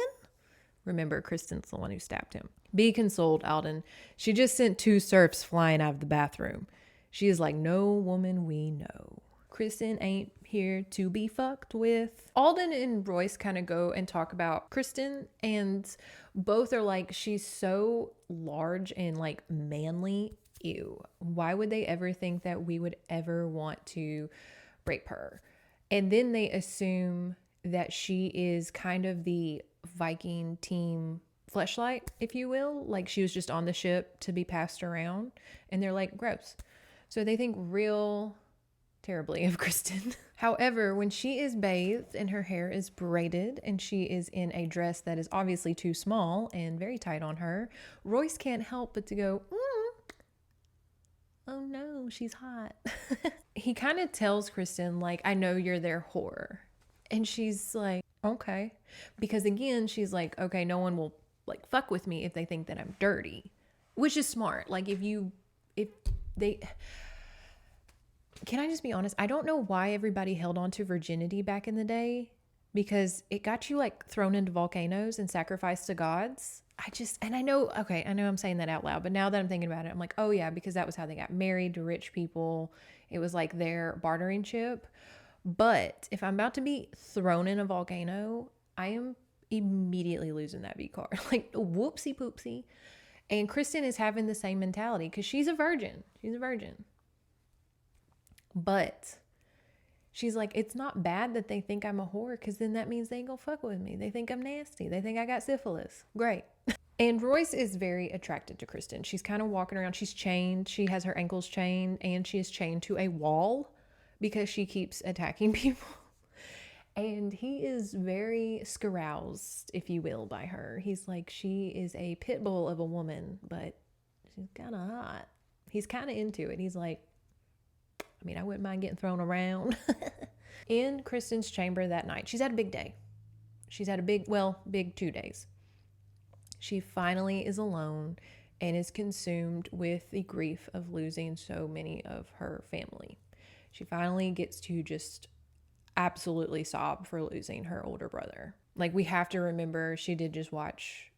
Remember, Kristen's the one who stabbed him. "Be consoled, Alden. She just sent 2 serfs flying out of the bathroom. She is like no woman we know. Kristen ain't here to be fucked with." Alden and Royce kind of go and talk about Kristen, and both are like, she's so large and like manly. Ew. Why would they ever think that we would ever want to rape her? And then they assume that she is kind of the Viking team fleshlight, if you will. Like she was just on the ship to be passed around. And they're like, gross. So they think real terribly of Kristen. However, when she is bathed and her hair is braided and she is in a dress that is obviously too small and very tight on her, Royce can't help but to go, oh no, she's hot. He kind of tells Kristen, like, "I know you're their whore." And she's like, okay. Because again, she's like, okay, no one will like fuck with me if they think that I'm dirty, which is smart. Like if they, can I just be honest? I don't know why everybody held on to virginity back in the day, because it got you like thrown into volcanoes and sacrificed to gods. I know I'm saying that out loud, but now that I'm thinking about it, I'm like, oh yeah, because that was how they got married to rich people. It was like their bartering chip. But if I'm about to be thrown in a volcano, I am immediately losing that V card. Like, whoopsie poopsie. And Kristen is having the same mentality because she's a virgin. She's a virgin. But she's like, it's not bad that they think I'm a whore, because then that means they ain't gonna fuck with me. They think I'm nasty. They think I got syphilis. Great. And Royce is very attracted to Kristen. She's kind of walking around. She's chained. She has her ankles chained, and she is chained to a wall because she keeps attacking people. And he is very scaroused, if you will, by her. He's like, she is a pit bull of a woman, but she's kind of hot. He's kind of into it. He's like, I mean, I wouldn't mind getting thrown around. In Kristen's chamber that night, she's had a big day. She's had a big 2 days. She finally is alone and is consumed with the grief of losing so many of her family. She finally gets to just absolutely sob for losing her older brother. Like, we have to remember she did just watch,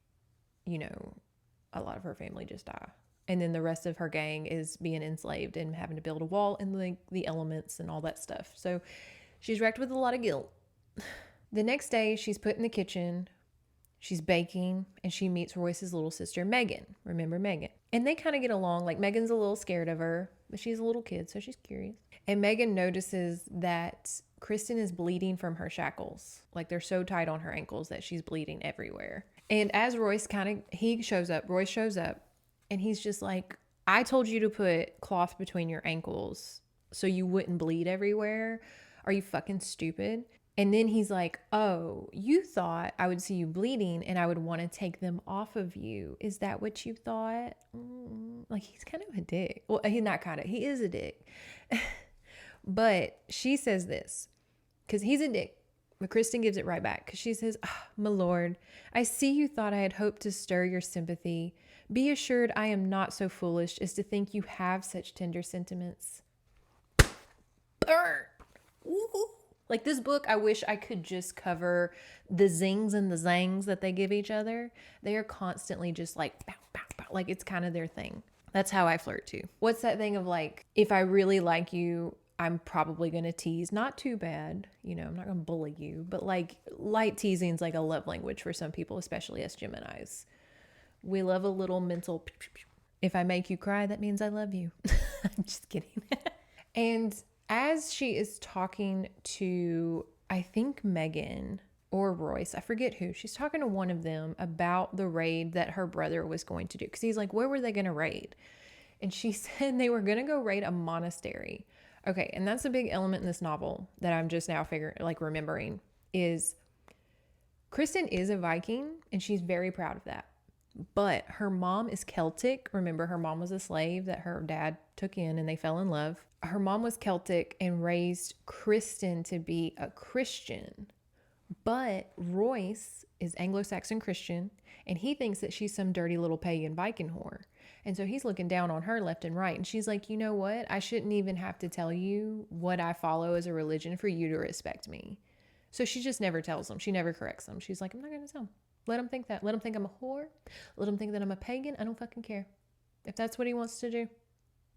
a lot of her family just die. And then the rest of her gang is being enslaved and having to build a wall in the elements and all that stuff. So she's wrecked with a lot of guilt. The next day, she's put in the kitchen. She's baking, and she meets Royce's little sister, Megan. Remember Megan? And they kind of get along. Like, Megan's a little scared of her, but she's a little kid, so she's curious. And Megan notices that Kristen is bleeding from her shackles. Like, they're so tight on her ankles that she's bleeding everywhere. And as Royce shows up, and he's just like, I told you to put cloth between your ankles so you wouldn't bleed everywhere. Are you fucking stupid? And then he's like, oh, you thought I would see you bleeding and I would want to take them off of you. Is that what you thought? Like, he's kind of a dick. Well, he's not kind of. He is a dick. But she says this, because he's a dick. But Kristen gives it right back, because she says, my lord, I see you thought I had hoped to stir your sympathy. Be assured I am not so foolish as to think you have such tender sentiments. Burn! Ooh. Like, this book, I wish I could just cover the zings and the zangs that they give each other. They are constantly just like, bow, bow, bow. Like, it's kind of their thing. That's how I flirt too. What's that thing of like, if I really like you, I'm probably going to tease. Not too bad. I'm not going to bully you. But like, light teasing is like a love language for some people, especially us Geminis. We love a little mental. If I make you cry, that means I love you. I'm just kidding. And as she is talking to, I think Megan or Royce, I forget who, she's talking to one of them about the raid that her brother was going to do. Because he's like, where were they going to raid? And she said they were going to go raid a monastery. Okay, and that's a big element in this novel that I'm just now remembering, is Kristen is a Viking and she's very proud of that. But her mom is Celtic. Remember, her mom was a slave that her dad took in and they fell in love. Her mom was Celtic and raised Kristen to be a Christian. But Royce is Anglo-Saxon Christian and he thinks that she's some dirty little pagan Viking whore. And so he's looking down on her left and right. And she's like, you know what? I shouldn't even have to tell you what I follow as a religion for you to respect me. So she just never tells them. She never corrects them. She's like, I'm not going to tell them. Let him think that. Let him think I'm a whore. Let him think that I'm a pagan. I don't fucking care. If that's what he wants to do.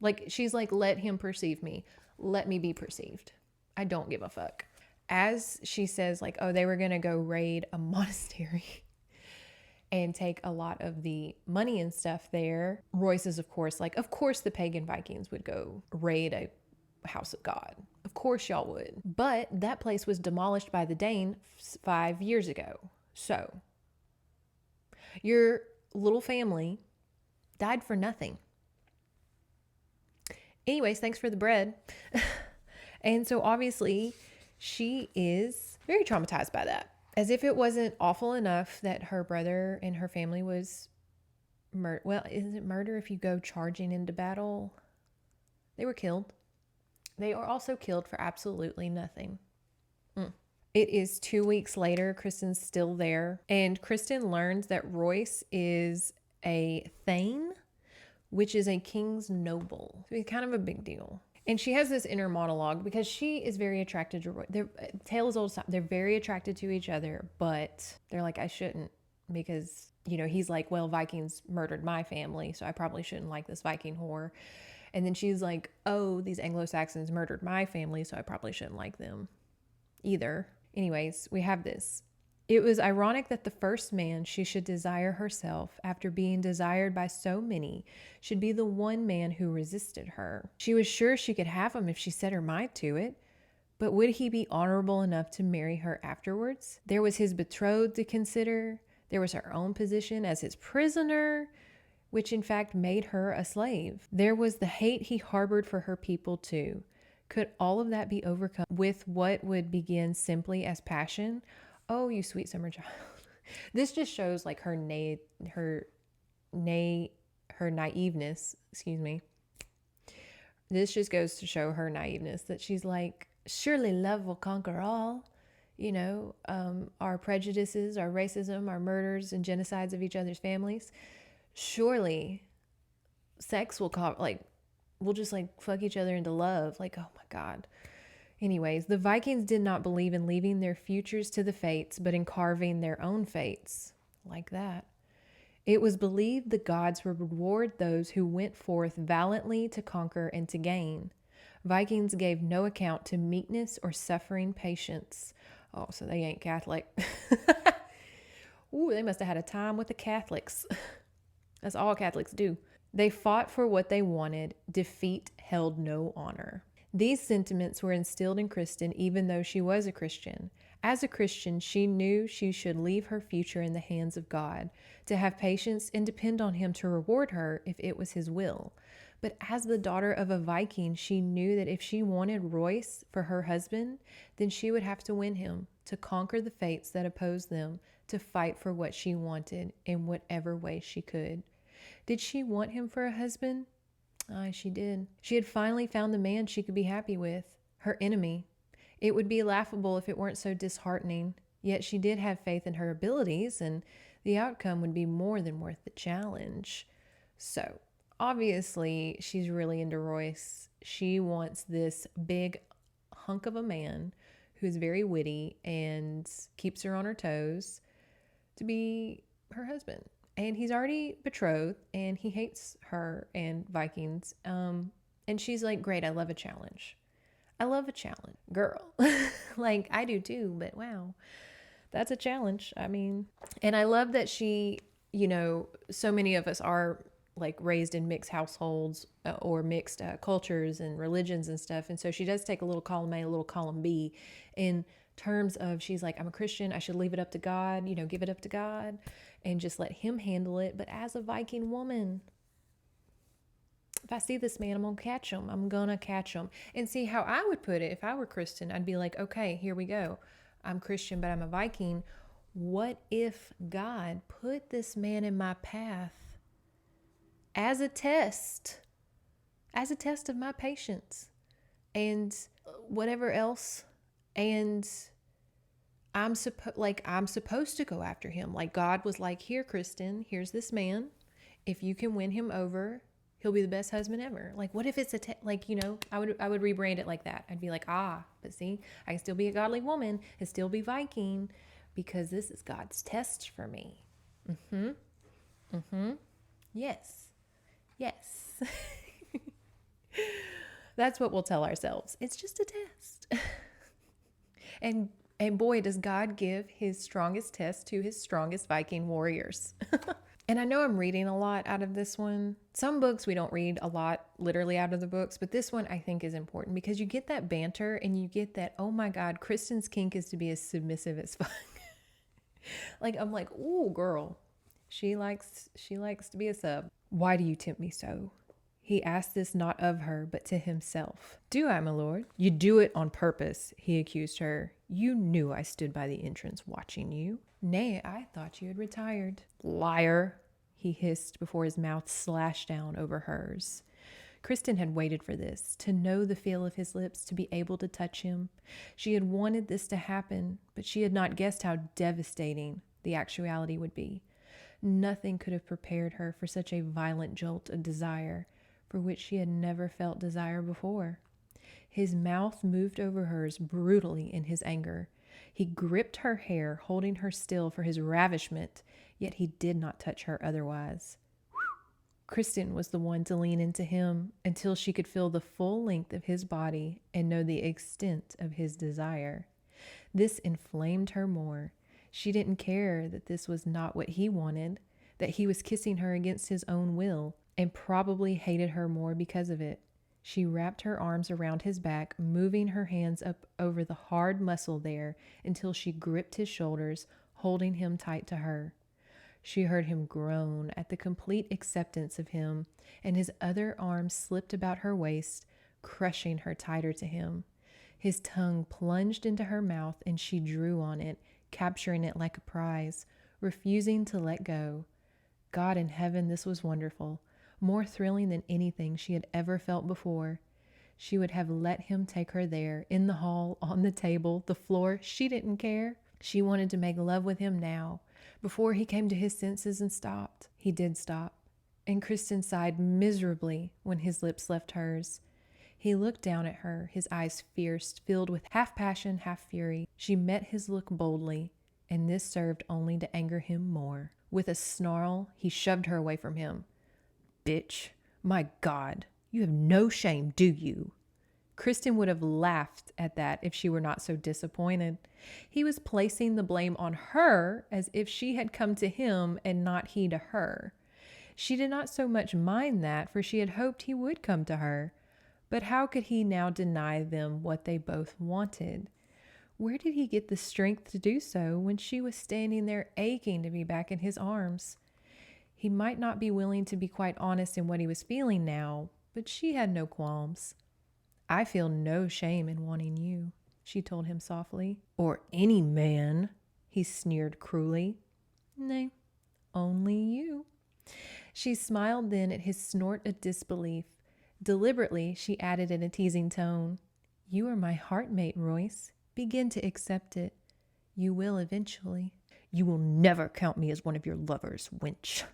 Like, she's like, let him perceive me. Let me be perceived. I don't give a fuck. As she says, like, oh, they were going to go raid a monastery and take a lot of the money and stuff there. Royce is, of course, like, of course the pagan Vikings would go raid a house of God. Of course y'all would. But that place was demolished by the Dane 5 years ago. So your little family died for nothing. Anyways, thanks for the bread. And so obviously she is very traumatized by that. As if it wasn't awful enough that her brother and her family was murdered. Well, is it murder if you go charging into battle? They were killed. They are also killed for absolutely nothing. It is 2 weeks later. Kristen's still there. And Kristen learns that Royce is a Thane, which is a king's noble. So it's kind of a big deal. And she has this inner monologue because she is very attracted to Royce. Tale as old as time. They're very attracted to each other, but they're like, I shouldn't, because, he's like, well, Vikings murdered my family, so I probably shouldn't like this Viking whore. And then she's like, oh, these Anglo-Saxons murdered my family, so I probably shouldn't like them either. Anyways, we have this. It was ironic that the first man she should desire herself, after being desired by so many, should be the one man who resisted her. She was sure she could have him if she set her mind to it. But would he be honorable enough to marry her afterwards? There was his betrothed to consider. There was her own position as his prisoner, which in fact made her a slave. There was the hate he harbored for her people too. Could all of that be overcome with what would begin simply as passion? Oh, you sweet summer child. This just shows like her naiveness, excuse me. This just goes to show her naiveness, that she's like, surely love will conquer all. Our prejudices, our racism, our murders and genocides of each other's families. Surely sex will we'll just like fuck each other into love. Like, oh my God. Anyways, the Vikings did not believe in leaving their futures to the fates, but in carving their own fates. Like that. It was believed the gods would reward those who went forth valiantly to conquer and to gain. Vikings gave no account to meekness or suffering patience. Oh, so they ain't Catholic. Ooh, they must have had a time with the Catholics. That's all Catholics do. They fought for what they wanted. Defeat held no honor. These sentiments were instilled in Kristen even though she was a Christian. As a Christian, she knew she should leave her future in the hands of God, to have patience and depend on Him to reward her if it was His will. But as the daughter of a Viking, she knew that if she wanted Royce for her husband, then she would have to win him, to conquer the fates that opposed them, to fight for what she wanted in whatever way she could. Did she want him for a husband? Aye, she did. She had finally found the man she could be happy with, her enemy. It would be laughable if it weren't so disheartening, yet she did have faith in her abilities, and the outcome would be more than worth the challenge. So, obviously, she's really into Royce. She wants this big hunk of a man who's very witty and keeps her on her toes to be her husband. And he's already betrothed, and he hates her and Vikings. And she's like, great, I love a challenge. I love a challenge. Girl. Like, I do too, but wow. That's a challenge. I mean, and I love that she, so many of us are like raised in mixed households or mixed cultures and religions and stuff. And so she does take a little column A, a little column B in terms of, she's like, I'm a Christian. I should leave it up to God, give it up to God and just let Him handle it. But as a Viking woman, if I see this man, I'm going to catch him. I'm going to catch him. And see how I would put it. If I were Kristen, I'd be like, okay, here we go. I'm Christian, but I'm a Viking. What if God put this man in my path as a test of my patience and whatever else? And I'm supposed to go after him. Like, God was like, here, Kristen, here's this man. If you can win him over, he'll be the best husband ever. Like, what if it's I would rebrand it like that. I'd be like, but see, I can still be a godly woman and still be Viking because this is God's test for me. Yes. That's what we'll tell ourselves. It's just a test. And boy, does God give His strongest test to His strongest Viking warriors. And I know I'm reading a lot out of this one. Some books we don't read a lot literally out of the books, but this one I think is important because you get that banter and you get that, oh my God, Kristen's kink is to be as submissive as fuck. Like, I'm like, ooh, girl, she likes to be a sub. Why do you tempt me so? He asked this not of her, but to himself. Do I, my lord? You do it on purpose, he accused her. You knew I stood by the entrance watching you. Nay, I thought you had retired. Liar, he hissed before his mouth slashed down over hers. Kristen had waited for this, to know the feel of his lips, to be able to touch him. She had wanted this to happen, but she had not guessed how devastating the actuality would be. Nothing could have prepared her for such a violent jolt of desire, for which she had never felt desire before. His mouth moved over hers brutally in his anger. He gripped her hair, holding her still for his ravishment, yet he did not touch her otherwise. Kristen was the one to lean into him until she could feel the full length of his body and know the extent of his desire. This inflamed her more. She didn't care that this was not what he wanted, that he was kissing her against his own will, and probably hated her more because of it. She wrapped her arms around his back, moving her hands up over the hard muscle there until she gripped his shoulders, holding him tight to her. She heard him groan at the complete acceptance of him, and his other arm slipped about her waist, crushing her tighter to him. His tongue plunged into her mouth and she drew on it, capturing it like a prize, refusing to let go. God in heaven, this was wonderful, more thrilling than anything she had ever felt before. She would have let him take her there, in the hall, on the table, the floor. She didn't care. She wanted to make love with him now, before he came to his senses and stopped. He did stop, and Kristen sighed miserably when his lips left hers. He looked down at her, his eyes fierce, filled with half passion, half fury. She met his look boldly, and this served only to anger him more. With a snarl, he shoved her away from him. Bitch, my God, you have no shame, do you? Kristen would have laughed at that if she were not so disappointed. He was placing the blame on her as if she had come to him and not he to her. She did not so much mind that, for she had hoped he would come to her. But how could he now deny them what they both wanted? Where did he get the strength to do so when she was standing there aching to be back in his arms? He might not be willing to be quite honest in what he was feeling now, but she had no qualms. I feel no shame in wanting you, she told him softly. Or any man, he sneered cruelly. Nay, only you. She smiled then at his snort of disbelief. Deliberately, she added in a teasing tone, You are my heartmate, Royce. Begin to accept it. You will eventually. You will never count me as one of your lovers, wench,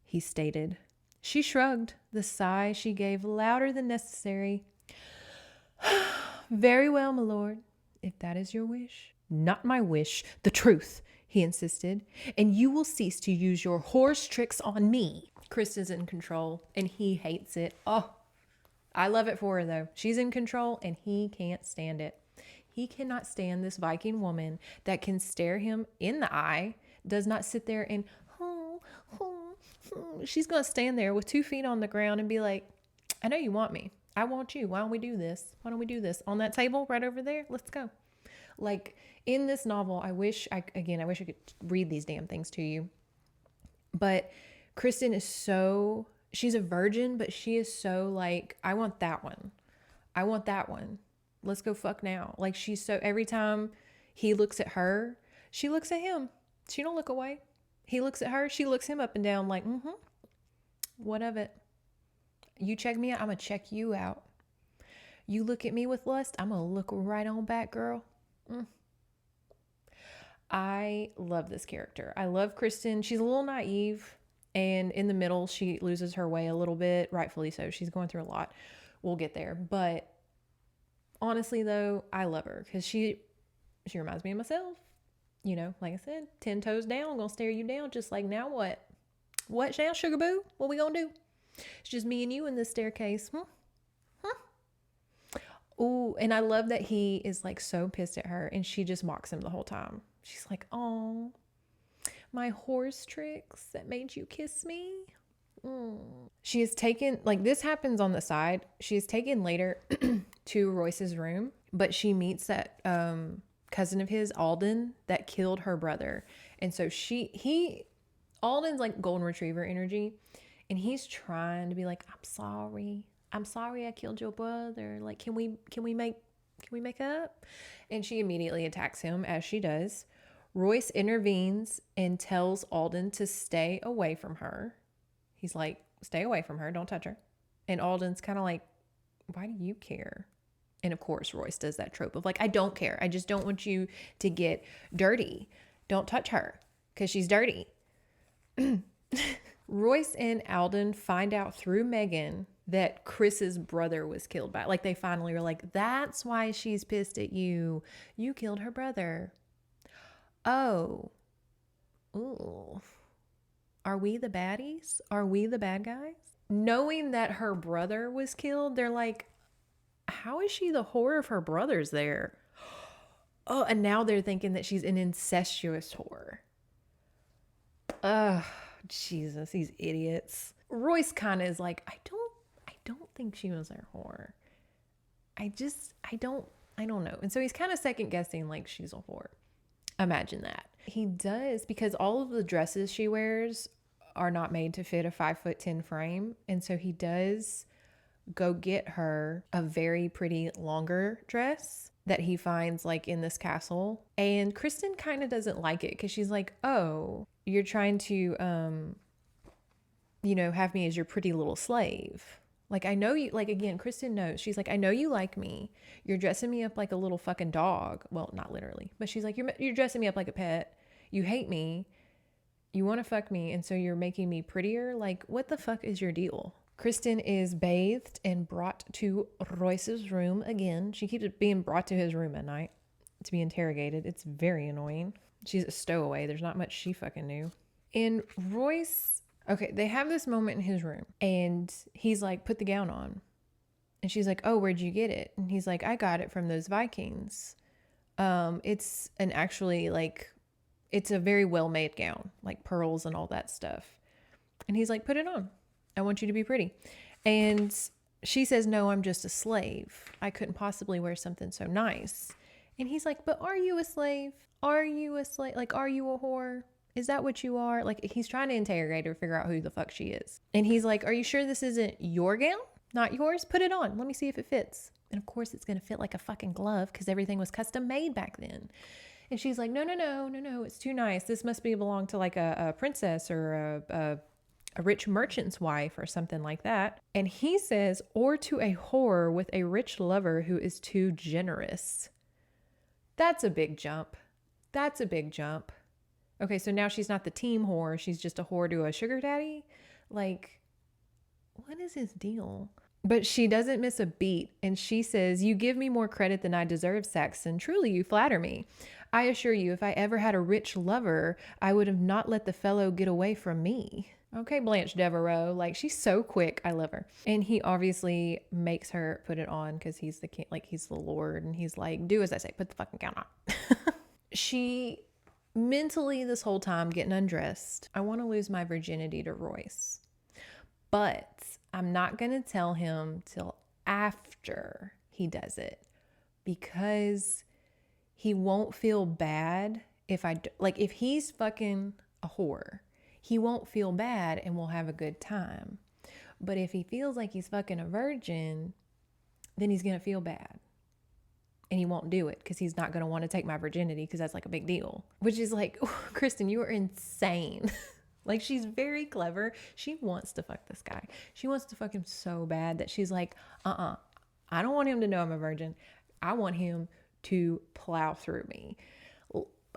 he stated. She shrugged, the sigh she gave louder than necessary. Very well, my lord, if that is your wish. Not my wish, the truth, he insisted, and you will cease to use your horse tricks on me. Chris is in control, and he hates it. Oh, I love it for her, though. She's in control, and he can't stand it. He cannot stand this Viking woman that can stare him in the eye, does not sit there and, she's going to stand there with 2 feet on the ground and be like, I know you want me. I want you. Why don't we do this? Why don't we do this? On that table right over there? Let's go. Like, in this novel, I wish I could read these damn things to you. But Kristen is so, she's a virgin, but she is so like, I want that one. I want that one. Let's go fuck now. Like, she's so, every time he looks at her, she looks at him. She don't look away. He looks at her. She looks him up and down like, what of it? You check me out, I'm going to check you out. You look at me with lust, I'm going to look right on back, girl. I love this character. I love Kristen. She's a little naive, and in the middle, she loses her way a little bit, rightfully so. She's going through a lot. We'll get there. But honestly, though, I love her because she reminds me of myself. You know, like I said, 10 toes down, I'm going to stare you down. Just like, now what? What now, sugar boo? What we going to do? It's just me and you in this staircase. Ooh, and I love that he is like so pissed at her and she just mocks him the whole time. She's like, oh, my horse tricks that made you kiss me. She is taken, like this happens on the side. She is taken later to Royce's room, but she meets that cousin of his, Alden, that killed her brother. And so Alden's like golden retriever energy. And he's trying to be like, I'm sorry I killed your brother. Like, can we make up? And she immediately attacks him, as she does. Royce intervenes and tells Alden to stay away from her. He's like, stay away from her. Don't touch her. And Alden's kind of like, why do you care? And of course, Royce does that trope of like, I don't care. I just don't want you to get dirty. Don't touch her because she's dirty. Royce and Alden find out through Megan that Chris's brother was killed by. Like, they finally are like, that's why she's pissed at you. You killed her brother. Oh. Ooh. Are we the baddies? Are we the bad guys? Knowing that her brother was killed, they're like, how is she the whore if her brother's there? Oh, and now they're thinking that she's an incestuous whore. Ugh. Jesus, these idiots. Royce kind of is like, I don't think she was their whore. I don't know. And so he's kind of second guessing like she's a whore. Imagine that. He does, because all of the dresses she wears are not made to fit a 5'10" frame. And so he does go get her a very pretty longer dress that he finds like in this castle. And Kristen kind of doesn't like it because she's like, oh, you're trying to, have me as your pretty little slave. Like, I know you, like, again, Kristen knows. She's like, I know you like me. You're dressing me up like a little fucking dog. Well, not literally, but she's like, you're dressing me up like a pet. You hate me. You want to fuck me. And so you're making me prettier. Like, what the fuck is your deal? Kristen is bathed and brought to Royce's room again. She keeps being brought to his room at night to be interrogated. It's very annoying. She's a stowaway. There's not much she fucking knew. And Royce, okay, they have this moment in his room and he's like, put the gown on. And she's like, oh, where'd you get it? And he's like, I got it from those Vikings. It's a very well-made gown, like pearls and all that stuff. And he's like, put it on. I want you to be pretty. And she says, no, I'm just a slave. I couldn't possibly wear something so nice. And he's like, but are you a slave? Are you a slave? Like, are you a whore? Is that what you are? Like, he's trying to interrogate her, figure out who the fuck she is. And he's like, are you sure this isn't your gown? Not yours? Put it on. Let me see if it fits. And of course, it's going to fit like a fucking glove because everything was custom made back then. And she's like, no. It's too nice. This must belong to like a princess or a rich merchant's wife or something like that. And he says, or to a whore with a rich lover who is too generous. That's a big jump. Okay, so now she's not the team whore. She's just a whore to a sugar daddy. Like, what is his deal? But she doesn't miss a beat. And she says, you give me more credit than I deserve, Saxon. Truly, you flatter me. I assure you, if I ever had a rich lover, I would have not let the fellow get away from me. Okay, Blanche Devereaux, like she's so quick. I love her. And he obviously makes her put it on because he's the king, like he's the Lord. And he's like, do as I say, put the fucking gown on. She mentally this whole time getting undressed. I want to lose my virginity to Royce. But I'm not going to tell him till after he does it because he won't feel bad if if he's fucking a whore. He won't feel bad and we'll have a good time. But if he feels like he's fucking a virgin, then he's going to feel bad. And he won't do it because he's not going to want to take my virginity because that's like a big deal. Which is like, oh, Kristen, you are insane. Like, she's very clever. She wants to fuck this guy. She wants to fuck him so bad that she's like, I don't want him to know I'm a virgin. I want him to plow through me.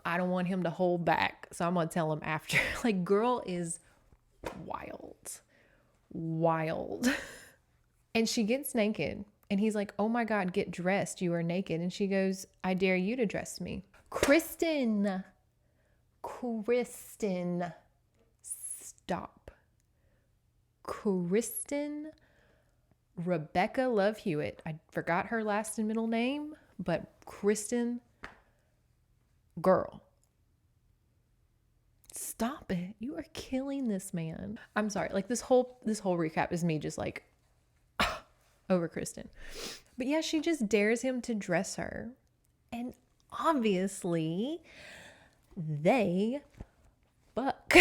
I don't want him to hold back. So I'm going to tell him after. Like, girl is wild. And she gets naked. And he's like, oh my God, get dressed. You are naked. And she goes, I dare you to dress me. Kristen. Stop. Kristen Rebecca Love Hewitt. I forgot her last and middle name, but Kristen, girl, stop it. You are killing this man. I'm sorry. Like this whole recap is me just like over Kristen. But yeah, she just dares him to dress her. And obviously they fuck.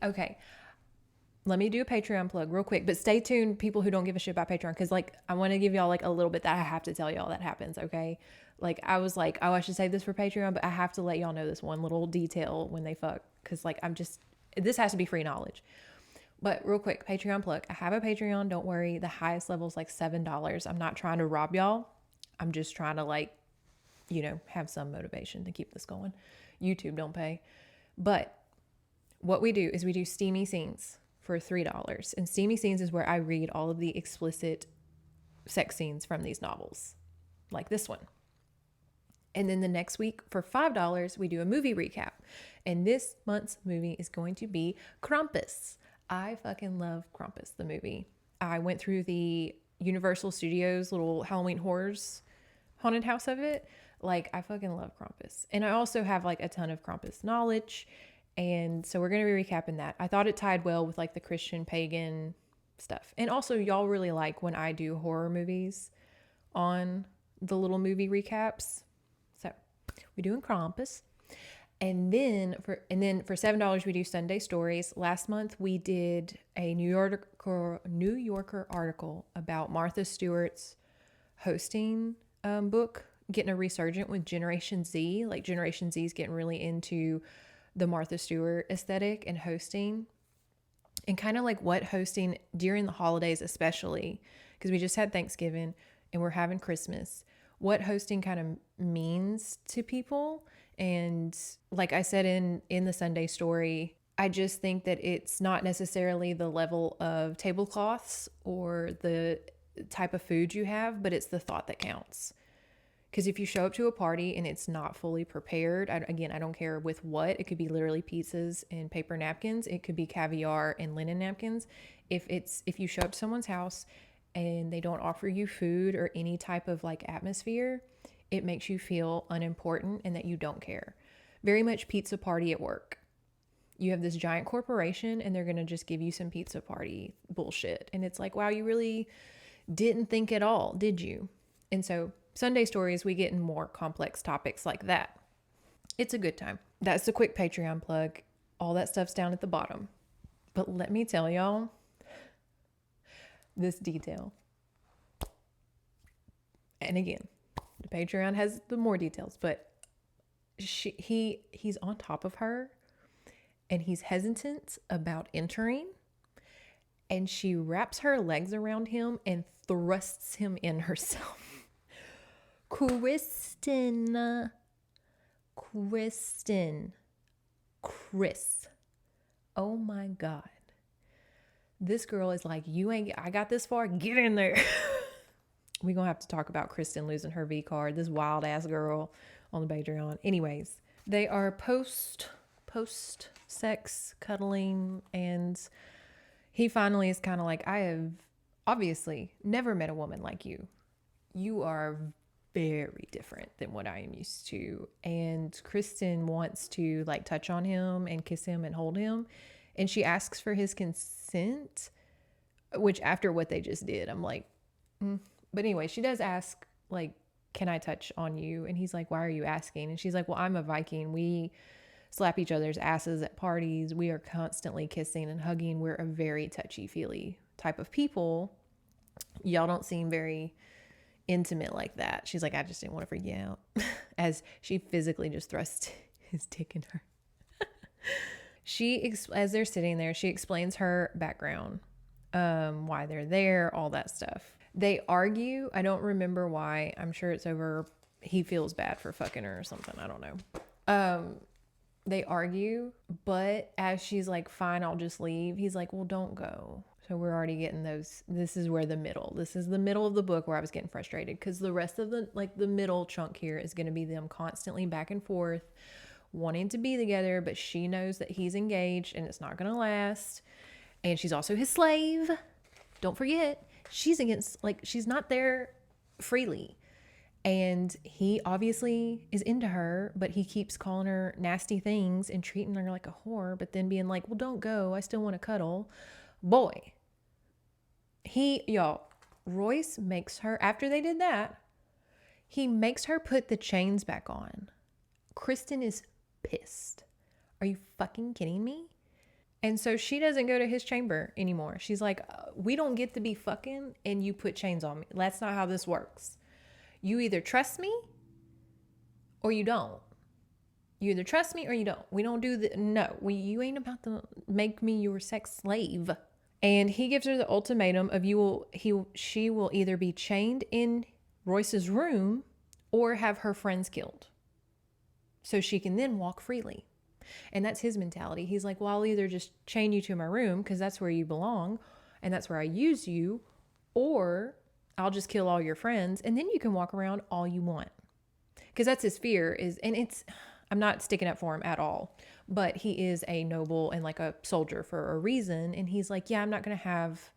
Okay. Let me do a Patreon plug real quick, but stay tuned, people who don't give a shit about Patreon, because like I want to give y'all like a little bit that I have to tell y'all that happens, okay? Like I was like, oh, I should save this for Patreon, but I have to let y'all know this one little detail when they fuck, because like this has to be free knowledge. But real quick, Patreon plug. I have a Patreon, don't worry. The highest level is like $7. I'm not trying to rob y'all. I'm just trying to like, have some motivation to keep this going. YouTube don't pay. But what we do is we do steamy scenes for $3. And steamy scenes is where I read all of the explicit sex scenes from these novels, like this one. And then the next week for $5, we do a movie recap. And this month's movie is going to be Krampus. I fucking love Krampus, the movie. I went through the Universal Studios little Halloween Horrors haunted house of it. Like, I fucking love Krampus. And I also have like a ton of Krampus knowledge. And so we're going to be recapping that. I thought it tied well with like the Christian pagan stuff. And also y'all really like when I do horror movies on the little movie recaps. So we're doing Krampus. And then for $7 we do Sunday Stories. Last month we did a New York New Yorker article about Martha Stewart's hosting book getting a resurgent with Generation Z. Like Generation Z is getting really into the Martha Stewart aesthetic and hosting, and kind of like what hosting during the holidays, especially because we just had Thanksgiving and we're having Christmas, what hosting kind of means to people. And like I said in the Sunday story, I just think that it's not necessarily the level of tablecloths or the type of food you have, but it's the thought that counts. Because if you show up to a party and it's not fully prepared, I don't care with what. It could be literally pizzas and paper napkins. It could be caviar and linen napkins. If you show up to someone's house and they don't offer you food or any type of like atmosphere, it makes you feel unimportant and that you don't care. Very much pizza party at work. You have this giant corporation and they're going to just give you some pizza party bullshit. And it's like, wow, you really didn't think at all, did you? And so Sunday stories, we get in more complex topics like that. It's a good time. That's the quick Patreon plug. All that stuff's down at the bottom. But let me tell y'all this detail. And again, the Patreon has the more details, but he's on top of her and he's hesitant about entering, and she wraps her legs around him and thrusts him in herself. Kristen, Chris. Oh my God. This girl is like, I got this far, get in there. We're going to have to talk about Kristen losing her V card, this wild ass girl on the Patreon. Anyways, they are post sex cuddling, and he finally is kind of like, I have obviously never met a woman like you. You are very different than what I am used to. And Kristen wants to like touch on him and kiss him and hold him. And she asks for his consent, which after what they just did, I'm like, But anyway, she does ask like, can I touch on you? And he's like, why are you asking? And she's like, well, I'm a Viking. We slap each other's asses at parties. We are constantly kissing and hugging. We're a very touchy-feely type of people. Y'all don't seem very intimate like that. She's like, I just didn't want to freak you out. As she physically just thrusts his dick in her. As they're sitting there, she explains her background, why they're there, all that stuff. They argue. I don't remember why. I'm sure it's over. He feels bad for fucking her or something. I don't know. They argue, but as she's like, fine, I'll just leave. He's like, well, don't go. So we're already getting those. This is the middle of the book where I was getting frustrated, because the rest of the middle chunk here is going to be them constantly back and forth, wanting to be together, but she knows that he's engaged and it's not going to last. And she's also his slave. Don't forget, she's not there freely. And he obviously is into her, but he keeps calling her nasty things and treating her like a whore, but then being like, well, don't go. I still want to cuddle. Boy. Royce makes her, after they did that, he makes her put the chains back on. Kristen is pissed. Are you fucking kidding me? And so she doesn't go to his chamber anymore. She's like, we don't get to be fucking and you put chains on me. That's not how this works. You either trust me or you don't. You either trust me or you don't. We don't do you ain't about to make me your sex slave. And he gives her the ultimatum of she will either be chained in Royce's room or have her friends killed, so she can then walk freely. And that's his mentality. He's like, well, I'll either just chain you to my room because that's where you belong and that's where I use you, or I'll just kill all your friends and then you can walk around all you want. Because that's his fear I'm not sticking up for him at all, but he is a noble and like a soldier for a reason. And he's like, yeah, I'm not going to have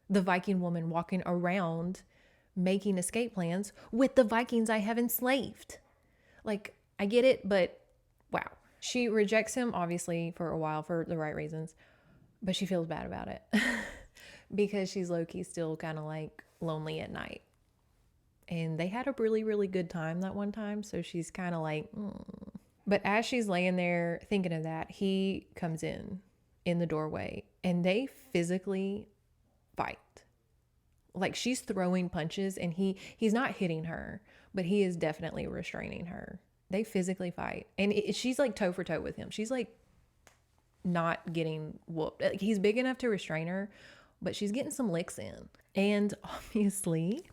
the Viking woman walking around making escape plans with the Vikings I have enslaved. Like, I get it, but wow. She rejects him, obviously, for a while for the right reasons, but she feels bad about it because she's low-key still kind of like lonely at night. And they had a really, really good time that one time, so she's kind of like, But as she's laying there thinking of that, he comes in the doorway, and they physically fight. Like, she's throwing punches and he's not hitting her, but he is definitely restraining her. They physically fight. And she's like toe for toe with him. She's like not getting whooped. Like, he's big enough to restrain her, but she's getting some licks in. And obviously,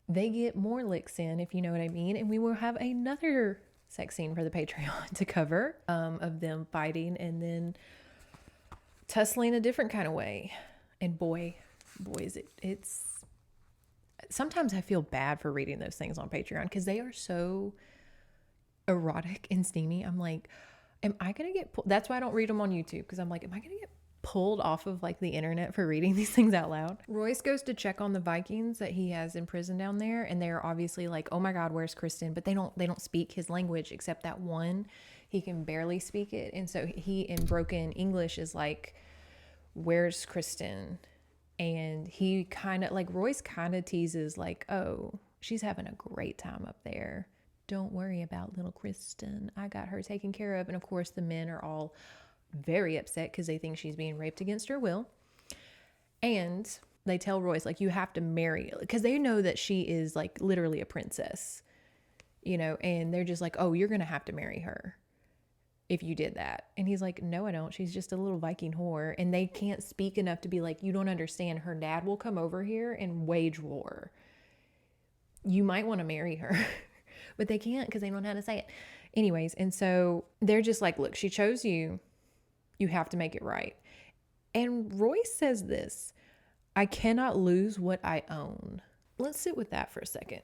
they get more licks in, if you know what I mean. And we will have another sex scene for the Patreon to cover, of them fighting and then tussling a different kind of way. And boy is it's sometimes I feel bad for reading those things on Patreon because they are so erotic and steamy. I'm like, am I gonna get pulled? That's why I don't read them on YouTube, because I'm like, am I gonna get pulled off of like the internet for reading these things out loud? Royce goes to check on the Vikings that he has in prison down there, and they're obviously like, oh my god, where's Kristen? But they don't speak his language, except that one. He can barely speak it, and so he in broken English is like, where's Kristen? And he kind of like, Royce kind of teases like, oh, she's having a great time up there, don't worry about little Kristen, I got her taken care of. And of course the men are all very upset because they think she's being raped against her will. And they tell Royce, like, you have to marry, because they know that she is like literally a princess, you know, and they're just like, oh, you're gonna have to marry her if you did that. And he's like, no, I don't. She's just a little Viking whore. And they can't speak enough to be like, you don't understand. Her dad will come over here and wage war. You might want to marry her. But they can't because they don't know how to say it. Anyways, and so they're just like, look, she chose you. You have to make it right. And Royce says this, I cannot lose what I own. Let's sit with that for a second.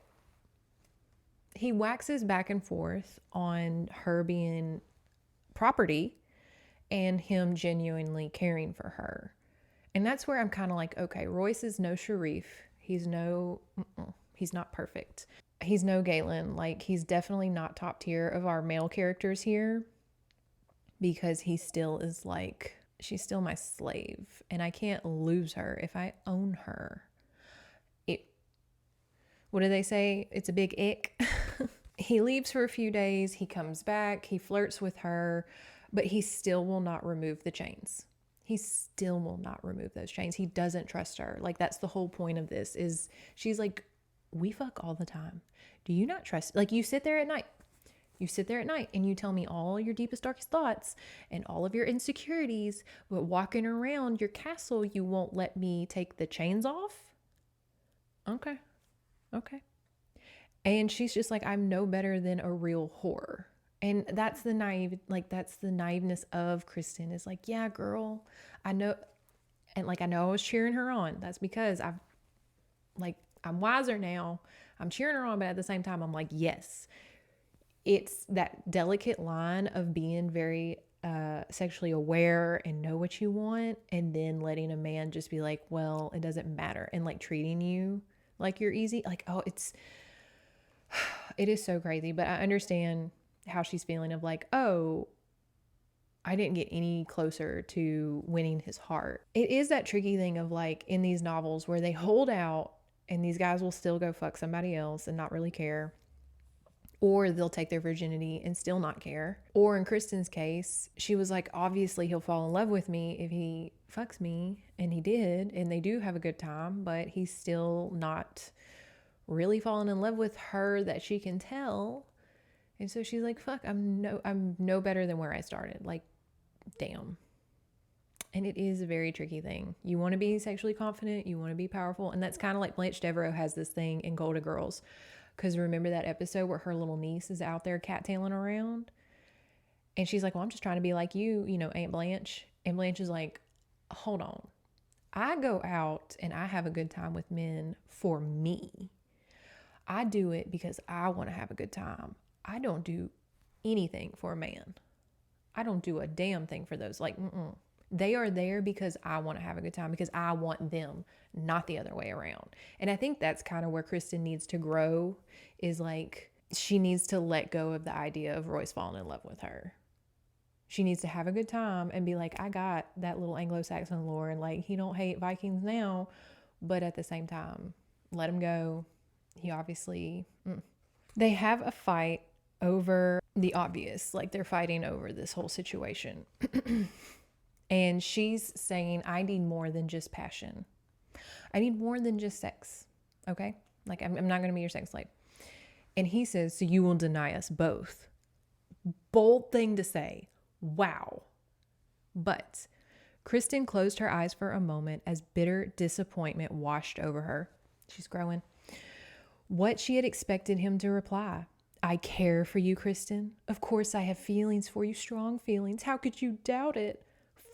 He waxes back and forth on her being property and him genuinely caring for her. And that's where I'm kind of like, okay, Royce is no Sharif. He's not perfect. He's no Galen. Like, he's definitely not top tier of our male characters here, because he still is like, she's still my slave and I can't lose her if I own her. What do they say? It's a big ick. He leaves for a few days. He comes back. He flirts with her, but he still will not remove the chains. He still will not remove those chains. He doesn't trust her. Like, that's the whole point of this, is she's like, we fuck all the time. Do you not trust? Like, you sit there at night and you tell me all your deepest, darkest thoughts and all of your insecurities, but walking around your castle, you won't let me take the chains off? Okay. And she's just like, I'm no better than a real whore. And that's the naiveness of Kristen, is like, yeah, girl, I know. And like, I know I was cheering her on. That's because I'm wiser now. I'm cheering her on, but at the same time, I'm like, yes, it's that delicate line of being very sexually aware and know what you want, and then letting a man just be like, well, it doesn't matter, and like treating you like you're easy. Like, oh, it is so crazy. But I understand how she's feeling, of like, oh, I didn't get any closer to winning his heart. It is that tricky thing of like, in these novels where they hold out and these guys will still go fuck somebody else and not really care, or they'll take their virginity and still not care. Or in Kristen's case, she was like, obviously he'll fall in love with me if he fucks me, and he did, and they do have a good time, but he's still not really falling in love with her that she can tell. And so she's like, fuck, I'm no better than where I started. Like, damn. And it is a very tricky thing. You want to be sexually confident, you want to be powerful, and that's kind of like Blanche Devereaux has this thing in Golden Girls. Because remember that episode where her little niece is out there cattailing around? And she's like, well, I'm just trying to be like you, Aunt Blanche. And Blanche is like, hold on. I go out and I have a good time with men for me. I do it because I want to have a good time. I don't do anything for a man. I don't do a damn thing for those. Like, They are there because I want to have a good time, because I want them, not the other way around. And I think that's kind of where Kristen needs to grow, is like, she needs to let go of the idea of Royce falling in love with her. She needs to have a good time and be like, I got that little Anglo-Saxon lore, and like, he don't hate Vikings now, but at the same time, let him go. He obviously, They have a fight over the obvious, like they're fighting over this whole situation. And she's saying, I need more than just passion. I need more than just sex. Okay? Like, I'm not going to be your sex slave. And he says, so you will deny us both. Bold thing to say. Wow. But Kristen closed her eyes for a moment as bitter disappointment washed over her. She's growing. What she had expected him to reply. I care for you, Kristen. Of course I have feelings for you, strong feelings. How could you doubt it?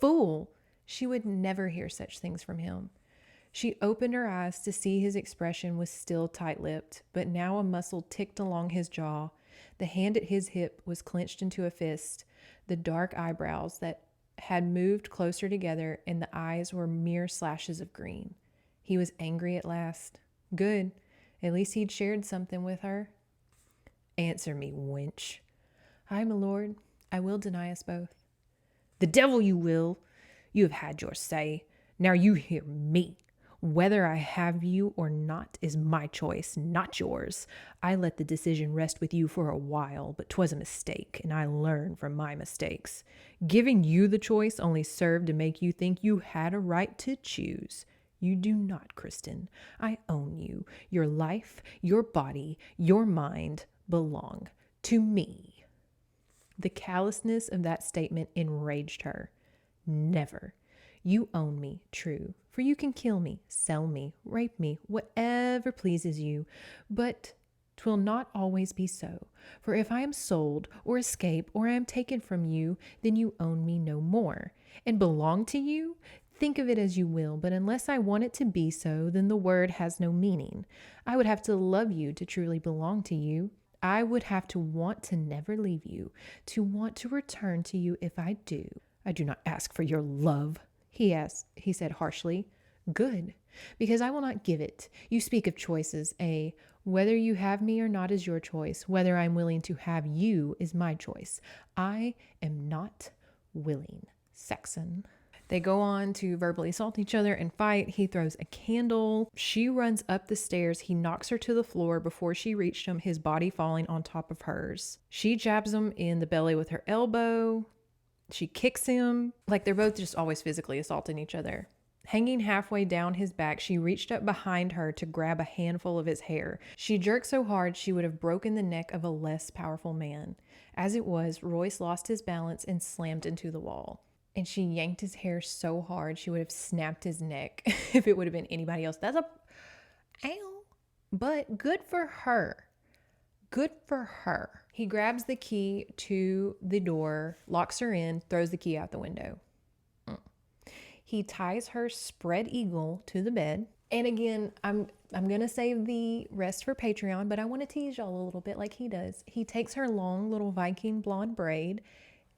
Fool. She would never hear such things from him. She opened her eyes to see his expression was still tight-lipped, but now a muscle ticked along his jaw. The hand at his hip was clenched into a fist. The dark eyebrows that had moved closer together and the eyes were mere slashes of green. He was angry at last. Good. At least he'd shared something with her. Answer me, wench. Aye, my lord. I will deny us both. The devil you will. You have had your say. Now you hear me. Whether I have you or not is my choice, not yours. I let the decision rest with you for a while, but 'twas a mistake, and I learned from my mistakes. Giving you the choice only served to make you think you had a right to choose. You do not, Kristen. I own you. Your life, your body, your mind belong to me. The callousness of that statement enraged her. Never. You own me, true, for you can kill me, sell me, rape me, whatever pleases you, but 'twill not always be so, for if I am sold or escape or I am taken from you, then you own me no more, and belong to you. Think of it as you will, but unless I want it to be so, then the word has no meaning. I would have to love you to truly belong to you. I would have to want to never leave you, to want to return to you if I do. I do not ask for your love, he said harshly. Good, because I will not give it. You speak of choices, whether you have me or not is your choice. Whether I'm willing to have you is my choice. I am not willing. Saxon. They go on to verbally assault each other and fight. He throws a candle. She runs up the stairs. He knocks her to the floor before she reached him, his body falling on top of hers. She jabs him in the belly with her elbow. She kicks him. Like, they're both just always physically assaulting each other. Hanging halfway down his back, she reached up behind her to grab a handful of his hair. She jerked so hard she would have broken the neck of a less powerful man. As it was, Royce lost his balance and slammed into the wall. And she yanked his hair so hard she would have snapped his neck if it would have been anybody else. Ow. But good for her. Good for her. He grabs the key to the door, locks her in, throws the key out the window. He ties her spread eagle to the bed. And again, I'm going to save the rest for Patreon, but I want to tease y'all a little bit like he does. He takes her long little Viking blonde braid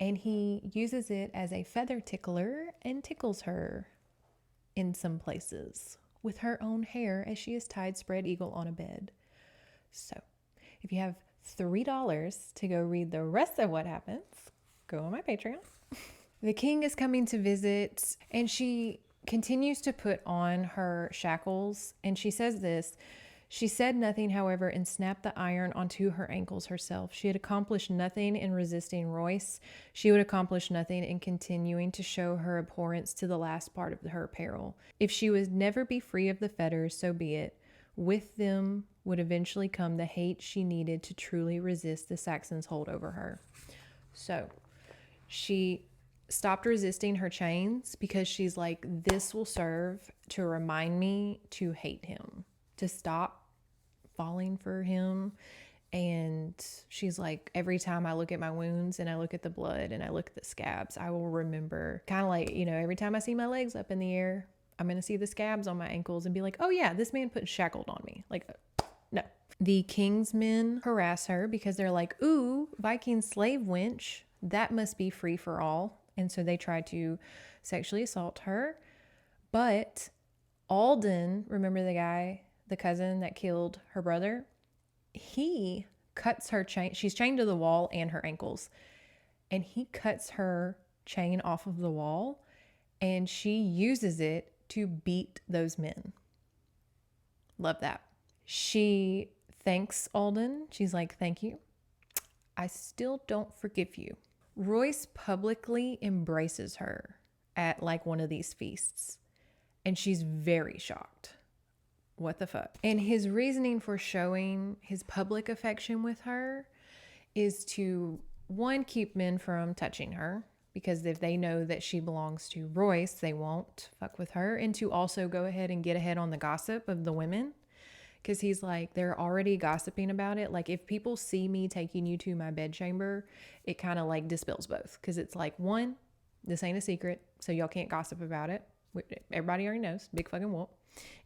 and he uses it as a feather tickler and tickles her in some places with her own hair as she is tied spread eagle on a bed. So if you have $3 to go read the rest of what happens, go on my Patreon. The king is coming to visit, and she continues to put on her shackles, and she says this. She said nothing, however, and snapped the iron onto her ankles herself. She had accomplished nothing in resisting Royce. She would accomplish nothing in continuing to show her abhorrence to the last part of her peril. If she would never be free of the fetters, so be it. With them would eventually come the hate she needed to truly resist the Saxons' hold over her. So she stopped resisting her chains because she's like, this will serve to remind me to hate him, to stop falling for him. And she's like, every time I look at my wounds and I look at the blood and I look at the scabs, I will remember, kind of like, every time I see my legs up in the air, I'm going to see the scabs on my ankles and be like, oh yeah, this man put shackled on me. Like, no. The king's men harass her because they're like, ooh, Viking slave wench, that must be free for all. And so they try to sexually assault her. But Alden, remember the guy, the cousin that killed her brother? He cuts her chain. She's chained to the wall and her ankles. And he cuts her chain off of the wall. And she uses it to beat those men. Love that. She thanks Alden. She's like, thank you. I still don't forgive you. Royce publicly embraces her. at like one of these feasts. And she's very shocked. What the fuck? And his reasoning for showing his public affection with her is to, one, keep men from touching her, because if they know that she belongs to Royce, they won't fuck with her. And to also go ahead and get ahead on the gossip of the women. Because he's like, they're already gossiping about it. Like, if people see me taking you to my bedchamber, it kind of like dispels both. Because it's like, one, this ain't a secret, so y'all can't gossip about it. Everybody already knows. Big fucking whoop.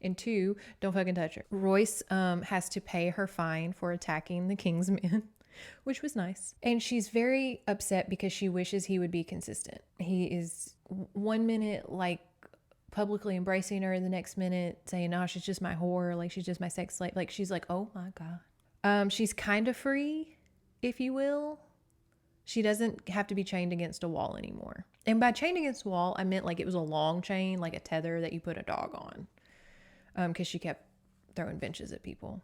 And two, don't fucking touch her. Royce has to pay her fine for attacking the king's men, which was nice. And she's very upset because she wishes he would be consistent. He is one minute like publicly embracing her, the next minute saying, "No, she's just my whore, like she's just my sex slave." Like, she's like, oh my God. She's kind of free, if you will. She doesn't have to be chained against a wall anymore. And by chained against a wall, I meant like it was a long chain, like a tether that you put a dog on. Because she kept throwing benches at people.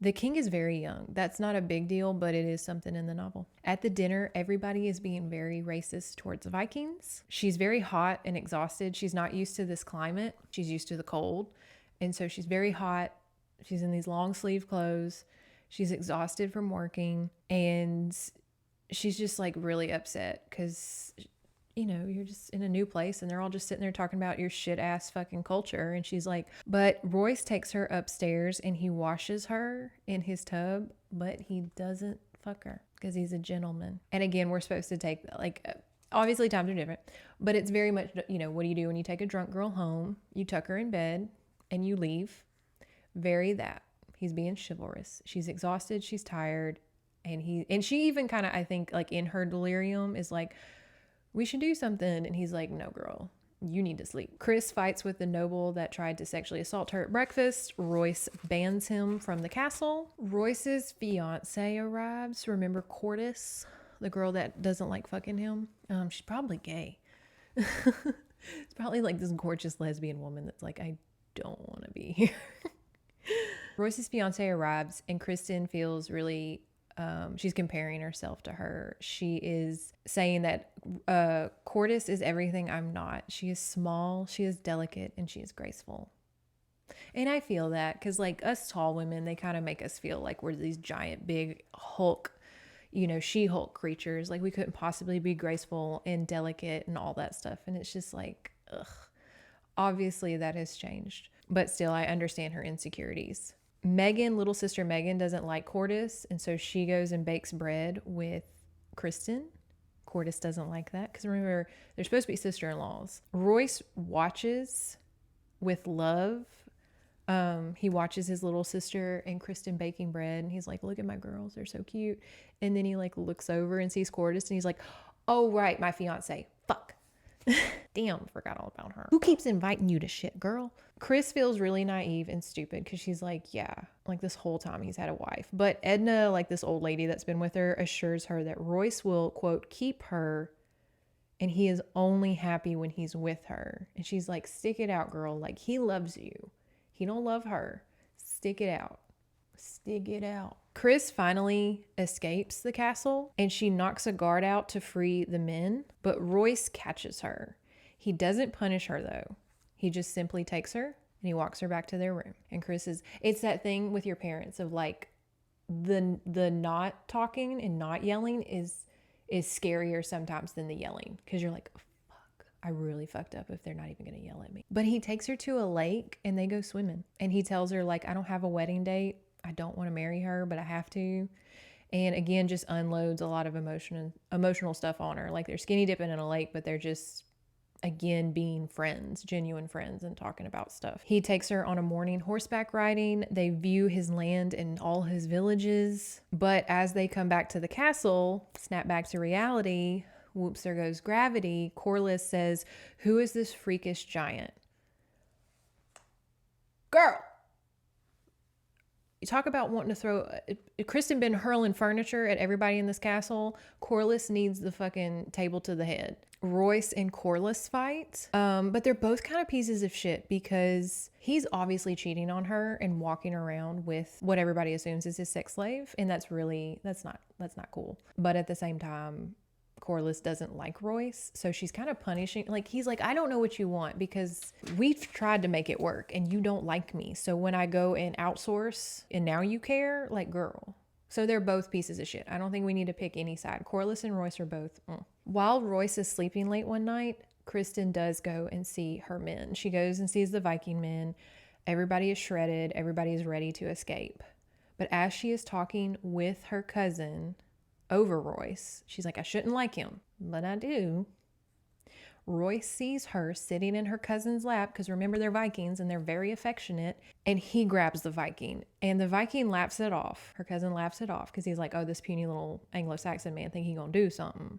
The king is very young. That's not a big deal, but it is something in the novel. At the dinner, everybody is being very racist towards the Vikings. She's very hot and exhausted. She's not used to this climate. She's used to the cold. And so she's very hot. She's in these long sleeve clothes. She's exhausted from working. And she's just like really upset because, you know, you're just in a new place and they're all just sitting there talking about your shit ass fucking culture. And she's like, but Royce takes her upstairs and he washes her in his tub, but he doesn't fuck her because he's a gentleman. And again, we're supposed to take, like, obviously times are different, but it's very much, you know, what do you do when you take a drunk girl home? You tuck her in bed and you leave. Very that. He's being chivalrous. She's exhausted. She's tired. And she even kind of, I think, like in her delirium is like, we should do something. And he's like, no, girl, you need to sleep. Chris fights with the noble that tried to sexually assault her at breakfast. Royce bans him from the castle. Royce's fiance arrives. Remember Cordis, the girl that doesn't like fucking him? She's probably gay. It's probably like this gorgeous lesbian woman that's like, I don't want to be here. Royce's fiance arrives and Kristen feels really... she's comparing herself to her. She is saying that Cordis is everything I'm not. She is small, she is delicate, and she is graceful. And I feel that because like us tall women, they kind of make us feel like we're these giant, big Hulk, you know, She-Hulk creatures. Like we couldn't possibly be graceful and delicate and all that stuff. And it's just like, ugh. Obviously that has changed. But still, I understand her insecurities. Megan, little sister Megan, doesn't like Cordis, and so she goes and bakes bread with Kristen. Cordis doesn't like that because remember, they're supposed to be sister-in-laws. Royce watches with love. He watches his little sister and Kristen baking bread, and he's like, look at my girls, they're so cute. And then he like looks over and sees Cordis, and he's like, oh right, my fiance. Fuck. Damn, forgot all about her. Who keeps inviting you to shit, girl? Chris feels really naive and stupid because she's like, yeah, like this whole time he's had a wife. But Edna, like this old lady that's been with her, assures her that Royce will, quote, keep her, and he is only happy when he's with her. And she's like, stick it out, girl. Like, he loves you. He don't love her. Stick it out. Stick it out. Chris finally escapes the castle and she knocks a guard out to free the men, but Royce catches her. He doesn't punish her though. He just simply takes her and he walks her back to their room. And Chris is, it's that thing with your parents of like the not talking and not yelling is scarier sometimes than the yelling. Cause you're like, fuck, I really fucked up if they're not even going to yell at me. But he takes her to a lake and they go swimming and he tells her like, I don't have a wedding date. I don't want to marry her, but I have to. And again, just unloads a lot of emotional stuff on her. Like they're skinny dipping in a lake, but they're just, again, being friends, genuine friends and talking about stuff. He takes her on a morning horseback riding. They view his land and all his villages. But as they come back to the castle, snap back to reality, whoops, there goes gravity. Corliss says, who is this freakish giant? Girl! You talk about wanting to throw... Kristen been hurling furniture at everybody in this castle. Corliss needs the fucking table to the head. Royce and Corliss fight. But they're both kind of pieces of shit because he's obviously cheating on her and walking around with what everybody assumes is his sex slave. And that's not cool. But at the same time, Corliss doesn't like Royce. So she's kind of punishing. Like, he's like, I don't know what you want because we've tried to make it work and you don't like me. So when I go and outsource and now you care, like, girl. So they're both pieces of shit. I don't think we need to pick any side. Corliss and Royce are both. While Royce is sleeping late one night, Kristen does go and see her men. She goes and sees the Viking men. Everybody is shredded. Everybody is ready to escape. But as she is talking with her cousin over Royce, she's like, I shouldn't like him, but I do. Royce sees her sitting in her cousin's lap, because remember, they're Vikings and they're very affectionate, and he grabs the Viking, and the Viking laughs it off. Her cousin laughs it off because he's like, oh, this puny little Anglo-Saxon man think he gonna do something.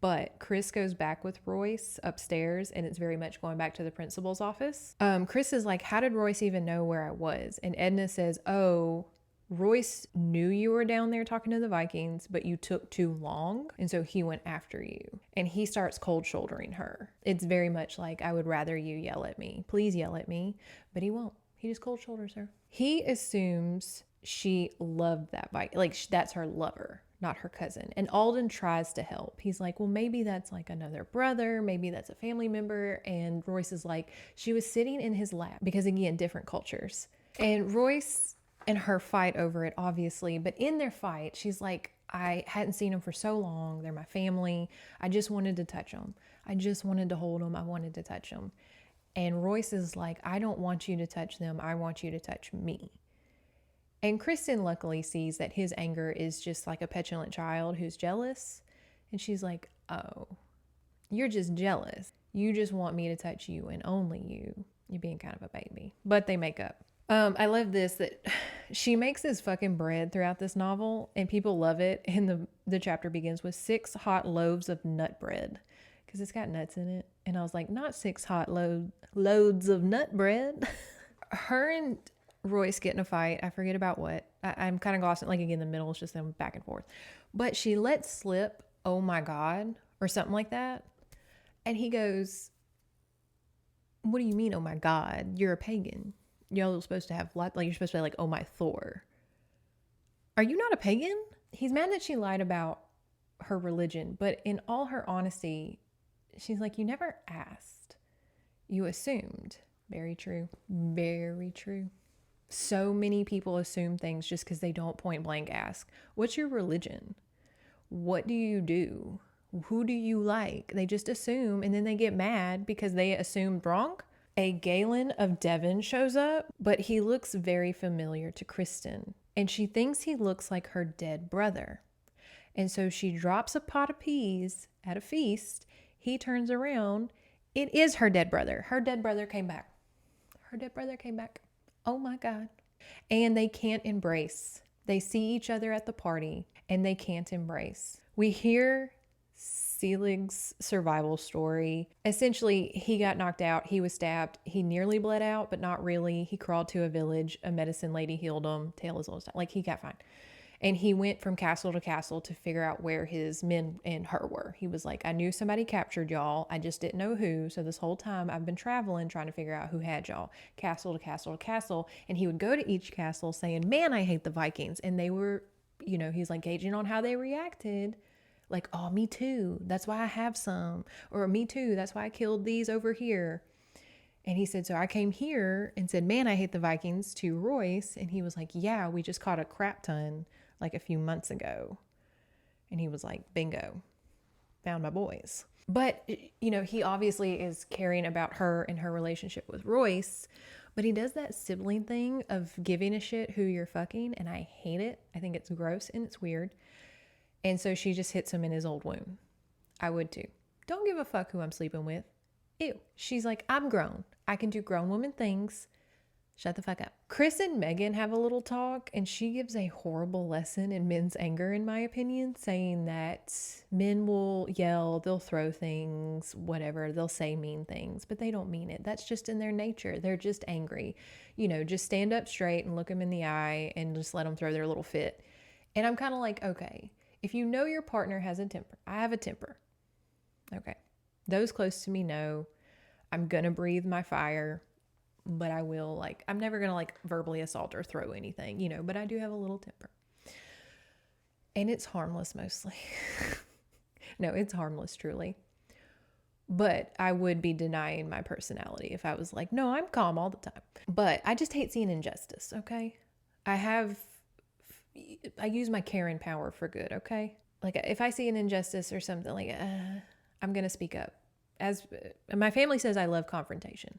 But Chris goes back with Royce upstairs, and it's very much going back to the principal's office. Chris is like, how did Royce even know where I was? And Edna says, oh, Royce knew you were down there talking to the Vikings, but you took too long, and so he went after you. And he starts cold shouldering her. It's very much like, I would rather you yell at me. Please yell at me. But he won't. He just cold shoulders her. He assumes she loved that Viking. Like, that's her lover, not her cousin. And Alden tries to help. He's like, well, maybe that's like another brother. Maybe that's a family member. And Royce is like, she was sitting in his lap. Because again, different cultures. And Royce and her fight over it, obviously. But in their fight, she's like, I hadn't seen them for so long. They're my family. I just wanted to touch them. I just wanted to hold them. I wanted to touch them. And Royce is like, I don't want you to touch them. I want you to touch me. And Kristen luckily sees that his anger is just like a petulant child who's jealous. And she's like, oh, you're just jealous. You just want me to touch you and only you. You're being kind of a baby. But they make up. I love this, that she makes this fucking bread throughout this novel and people love it. And the chapter begins with 6 hot loaves of nut bread because it's got nuts in it. And I was like, not 6 hot loads of nut bread. Her and Royce get in a fight. I forget about what. I'm kind of glossing, like, again, the middle is just them back and forth. But she lets slip, oh my God, or something like that. And he goes, what do you mean, oh my God? You're a pagan. Y'all are supposed to have, like, you're supposed to be like, oh my Thor. Are you not a pagan? He's mad that she lied about her religion, but in all her honesty, she's like, you never asked. You assumed. Very true. Very true. So many people assume things just because they don't point blank ask. What's your religion? What do you do? Who do you like? They just assume, and then they get mad because they assumed wrong. A Galen of Devon shows up, but he looks very familiar to Kristen, and she thinks he looks like her dead brother. And so she drops a pot of peas at a feast. He turns around. It is her dead brother. Her dead brother came back. Her dead brother came back. Oh my God. And they can't embrace. They see each other at the party, and they can't embrace. We hear Selig's survival story. Essentially, he got knocked out. He was stabbed. He nearly bled out, but not really. He crawled to a village. A medicine lady healed him. Tail is a little, like, he got fine. And he went from castle to castle to figure out where his men and her were. He was like, I knew somebody captured y'all. I just didn't know who. So this whole time I've been traveling, trying to figure out who had y'all. Castle to castle to castle. And he would go to each castle saying, man, I hate the Vikings. And they were, he's like gauging on how they reacted. Like, oh, me too. That's why I have some. Or me too. That's why I killed these over here. And he said, so I came here and said, man, I hate the Vikings to Royce. And he was like, yeah, we just caught a crap ton like a few months ago. And he was like, bingo, found my boys. But, he obviously is caring about her and her relationship with Royce. But he does that sibling thing of giving a shit who you're fucking. And I hate it. I think it's gross and it's weird. And so she just hits him in his old wound. I would too. Don't give a fuck who I'm sleeping with. Ew. She's like, I'm grown. I can do grown woman things. Shut the fuck up. Chris and Megan have a little talk, and she gives a horrible lesson in men's anger, in my opinion, saying that men will yell, they'll throw things, whatever, they'll say mean things, but they don't mean it. That's just in their nature. They're just angry. Just stand up straight and look them in the eye and just let them throw their little fit. And I'm kind of like, okay, if you know your partner has a temper, I have a temper. Okay. Those close to me know I'm going to breathe my fire, but I will, I'm never going to verbally assault or throw anything, but I do have a little temper. And it's harmless mostly. No, it's harmless, truly. But I would be denying my personality if I was like, no, I'm calm all the time. But I just hate seeing injustice, okay? I use my Karen power for good, okay? Like if I see an injustice or something, like, I'm going to speak up. As my family says, I love confrontation.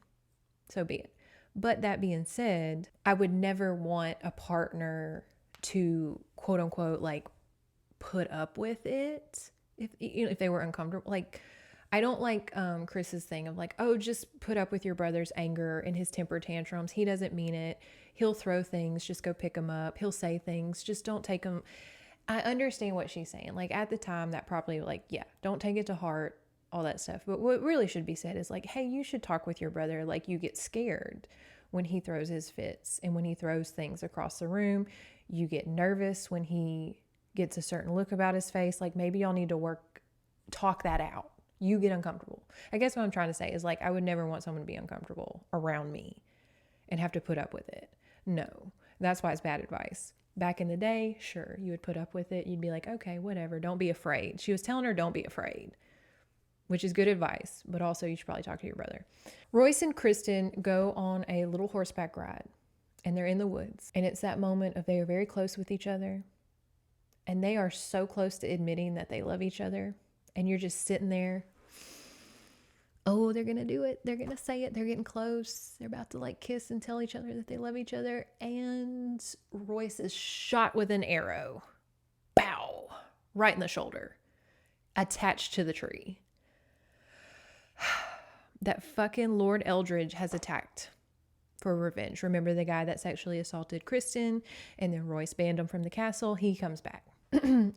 So be it. But that being said, I would never want a partner to quote unquote like put up with it if they were uncomfortable. Like I don't like Chris's thing of like, oh, just put up with your brother's anger and his temper tantrums. He doesn't mean it. He'll throw things, just go pick them up. He'll say things, just don't take them. I understand what she's saying. Like at the time that probably like, yeah, don't take it to heart, all that stuff. But what really should be said is like, hey, you should talk with your brother. Like you get scared when he throws his fits and when he throws things across the room. You get nervous when he gets a certain look about his face. Like maybe y'all need to talk that out. You get uncomfortable. I guess what I'm trying to say is like, I would never want someone to be uncomfortable around me and have to put up with it. No, that's why it's bad advice. Back in the day, sure, you would put up with it. You'd be like, okay, whatever. Don't be afraid. She was telling her, don't be afraid, which is good advice, but also you should probably talk to your brother. Royce and Kristen go on a little horseback ride and they're in the woods. And it's that moment of they are very close with each other and they are so close to admitting that they love each other. And you're just sitting there. Oh, they're going to do it. They're going to say it. They're getting close. They're about to like kiss and tell each other that they love each other. And Royce is shot with an arrow. Bow. Right in the shoulder. Attached to the tree. That fucking Lord Eldridge has attacked for revenge. Remember the guy that sexually assaulted Kristen and then Royce banned him from the castle? He comes back.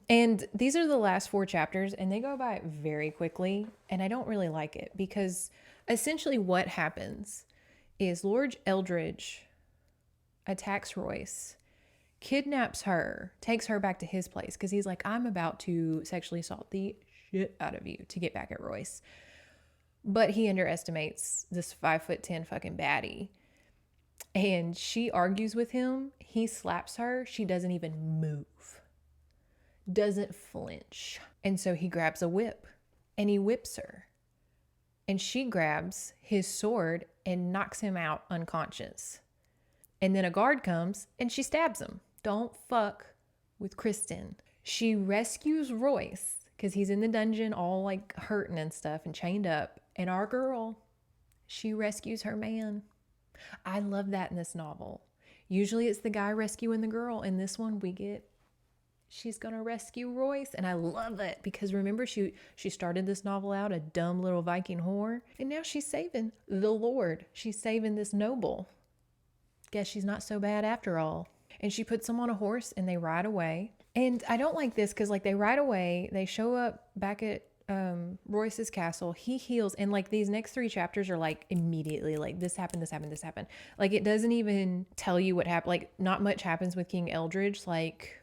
And these are the last 4 chapters and they go by very quickly. And I don't really like it because essentially what happens is Lord Eldridge attacks Royce, kidnaps her, takes her back to his place because he's like, I'm about to sexually assault the shit out of you to get back at Royce. But he underestimates this 5'10" fucking baddie. And she argues with him. He slaps her. She doesn't even move. Doesn't flinch. And so he grabs a whip and he whips her. And she grabs his sword and knocks him out unconscious. And then a guard comes and she stabs him. Don't fuck with Kristen. She rescues Royce because he's in the dungeon all like hurting and stuff and chained up. And our girl, she rescues her man. I love that in this novel. Usually it's the guy rescuing the girl. In this one, she's going to rescue Royce. And I love it because remember, she started this novel out a dumb little Viking whore. And now she's saving the Lord. She's saving this noble. Guess she's not so bad after all. And she puts him on a horse and they ride away. And I don't like this because like they ride away. They show up back at Royce's castle. He heals. And like these next 3 chapters are like immediately like this happened. Like it doesn't even tell you what happened. Like not much happens with King Eldridge. Like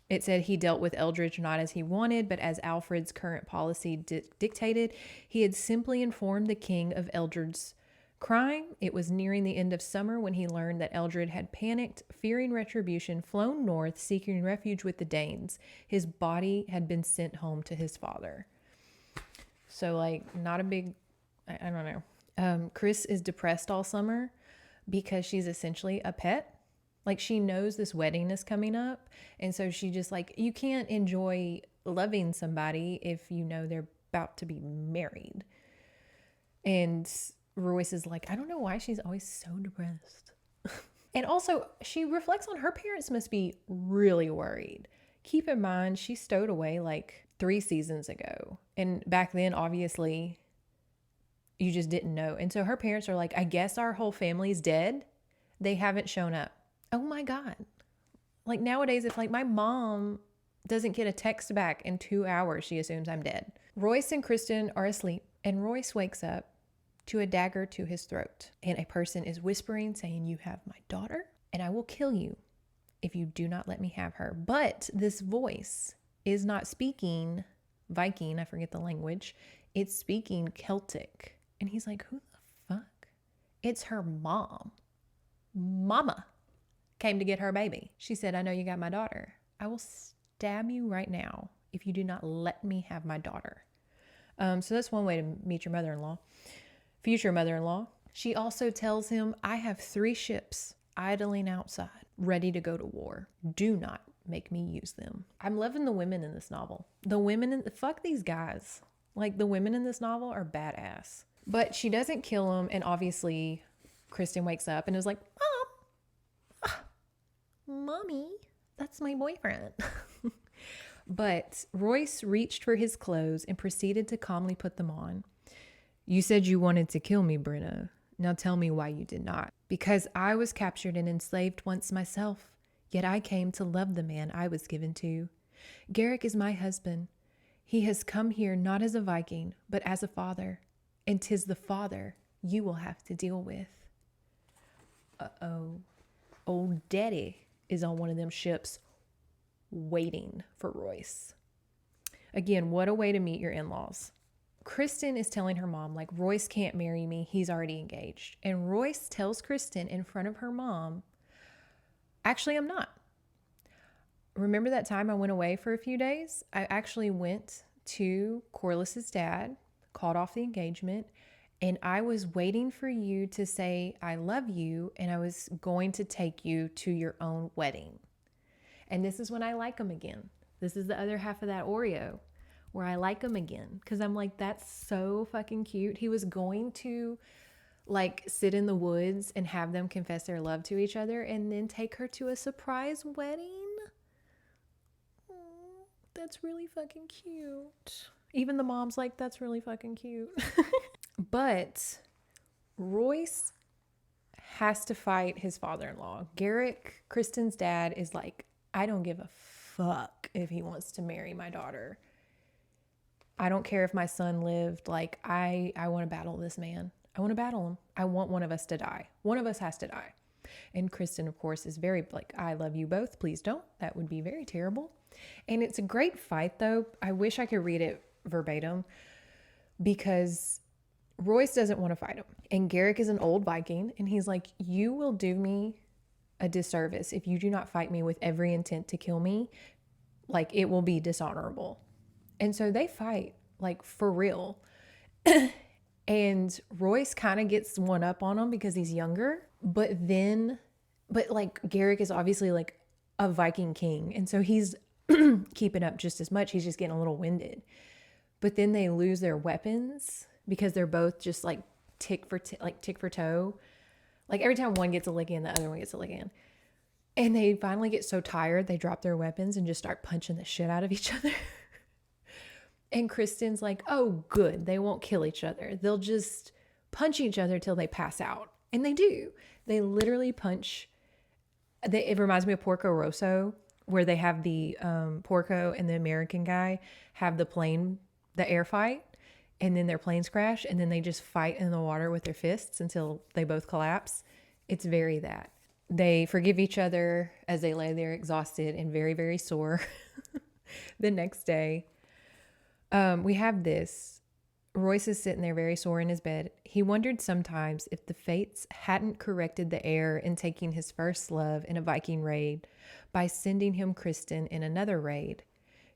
it said he dealt with Eldridge not as he wanted, but as Alfred's current policy dictated. He had simply informed the king of Eldred's crime. It was nearing the end of summer when he learned that Eldred had panicked, fearing retribution, flown north, seeking refuge with the Danes. His body had been sent home to his father. So like not a big, I don't know. Chris is depressed all summer because she's essentially a pet. Like she knows this wedding is coming up. And so she just like, you can't enjoy loving somebody if you know they're about to be married. And Royce is like, I don't know why she's always so depressed. And also she reflects on her parents must be really worried. Keep in mind, she stowed away like 3 seasons ago. And back then, obviously, you just didn't know. And so her parents are like, I guess our whole family's dead. They haven't shown up. Oh my God. Like nowadays, if like my mom doesn't get a text back in 2 hours, she assumes I'm dead. Royce and Kristen are asleep and Royce wakes up to a dagger to his throat. And a person is whispering saying, you have my daughter and I will kill you if you do not let me have her. But this voice is not speaking Viking. I forget the language. It's speaking Celtic. And he's like, who the fuck? It's her mom. Mama came to get her baby. She said, I know you got my daughter. I will stab you right now if you do not let me have my daughter. So that's one way to meet your mother-in-law, future mother-in-law. She also tells him, I have 3 ships idling outside, ready to go to war. Do not make me use them. I'm loving the women in this novel. Fuck these guys. Like, the women in this novel are badass. But she doesn't kill him, and obviously Kristen wakes up and is like, Mommy, that's my boyfriend. But Royce reached for his clothes and proceeded to calmly put them on. You said you wanted to kill me, Brenna. Now tell me why you did not. Because I was captured and enslaved once myself, yet I came to love the man I was given to. Garrick is my husband. He has come here not as a Viking, but as a father, and 'tis the father you will have to deal with. Uh-oh. Old Daddy is on one of them ships waiting for Royce. Again, what a way to meet your in-laws. Kristen is telling her mom, like, Royce can't marry me. He's already engaged. And Royce tells Kristen in front of her mom, actually, I'm not. Remember that time I went away for a few days? I actually went to Corliss's dad, called off the engagement, and I was waiting for you to say, I love you, and I was going to take you to your own wedding. And this is when I like him again. This is the other half of that Oreo where I like him again. Because I'm like, that's so fucking cute. He was going to like sit in the woods and have them confess their love to each other and then take her to a surprise wedding. Oh, that's really fucking cute. Even the mom's like, that's really fucking cute. But Royce has to fight his father-in-law. Garrick, Kristen's dad, is like, I don't give a fuck if he wants to marry my daughter. I don't care if my son lived. Like, I want to battle this man. I want to battle him. I want one of us to die. One of us has to die. And Kristen, of course, is very like, I love you both. Please don't. That would be very terrible. And it's a great fight, though. I wish I could read it verbatim because Royce doesn't want to fight him. And Garrick is an old Viking. And he's like, you will do me a disservice if you do not fight me with every intent to kill me. Like, it will be dishonorable. And so they fight, like, for real. And Royce kind of gets one up on him because he's younger. But like, Garrick is obviously like a Viking king. And so he's keeping up just as much. He's just getting a little winded. But then they lose their weapons because they're both just like tick for toe. Like, every time one gets a lick in, the other one gets a lick in. And they finally get so tired, they drop their weapons and just start punching the shit out of each other. And Kristen's like, oh, good. They won't kill each other. They'll just punch each other till they pass out. And they do. They literally punch. It reminds me of Porco Rosso, where they have the Porco and the American guy have the air fight. And then their planes crash, and then they just fight in the water with their fists until they both collapse. It's very that. They forgive each other as they lay there exhausted and very, very sore. The next day, we have this. Royce is sitting there very sore in his bed. He wondered sometimes if the fates hadn't corrected the error in taking his first love in a Viking raid by sending him Kristen in another raid.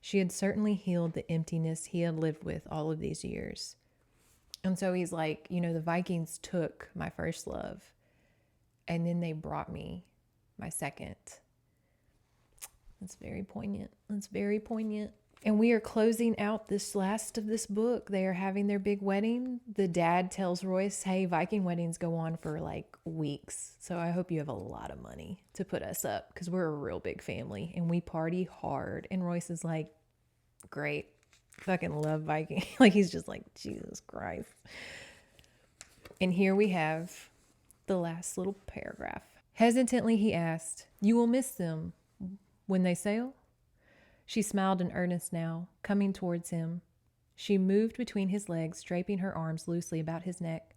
She had certainly healed the emptiness he had lived with all of these years. And so he's like, the Vikings took my first love, and then they brought me my second. That's very poignant. That's very poignant. And we are closing out this last of this book. They are having their big wedding. The dad tells Royce, hey, Viking weddings go on for like weeks. So I hope you have a lot of money to put us up because we're a real big family and we party hard. And Royce is like, great. Fucking love Viking. Like, he's just like, Jesus Christ. And here we have the last little paragraph. Hesitantly, he asked, you will miss them when they sail? She smiled in earnest now, coming towards him. She moved between his legs, draping her arms loosely about his neck.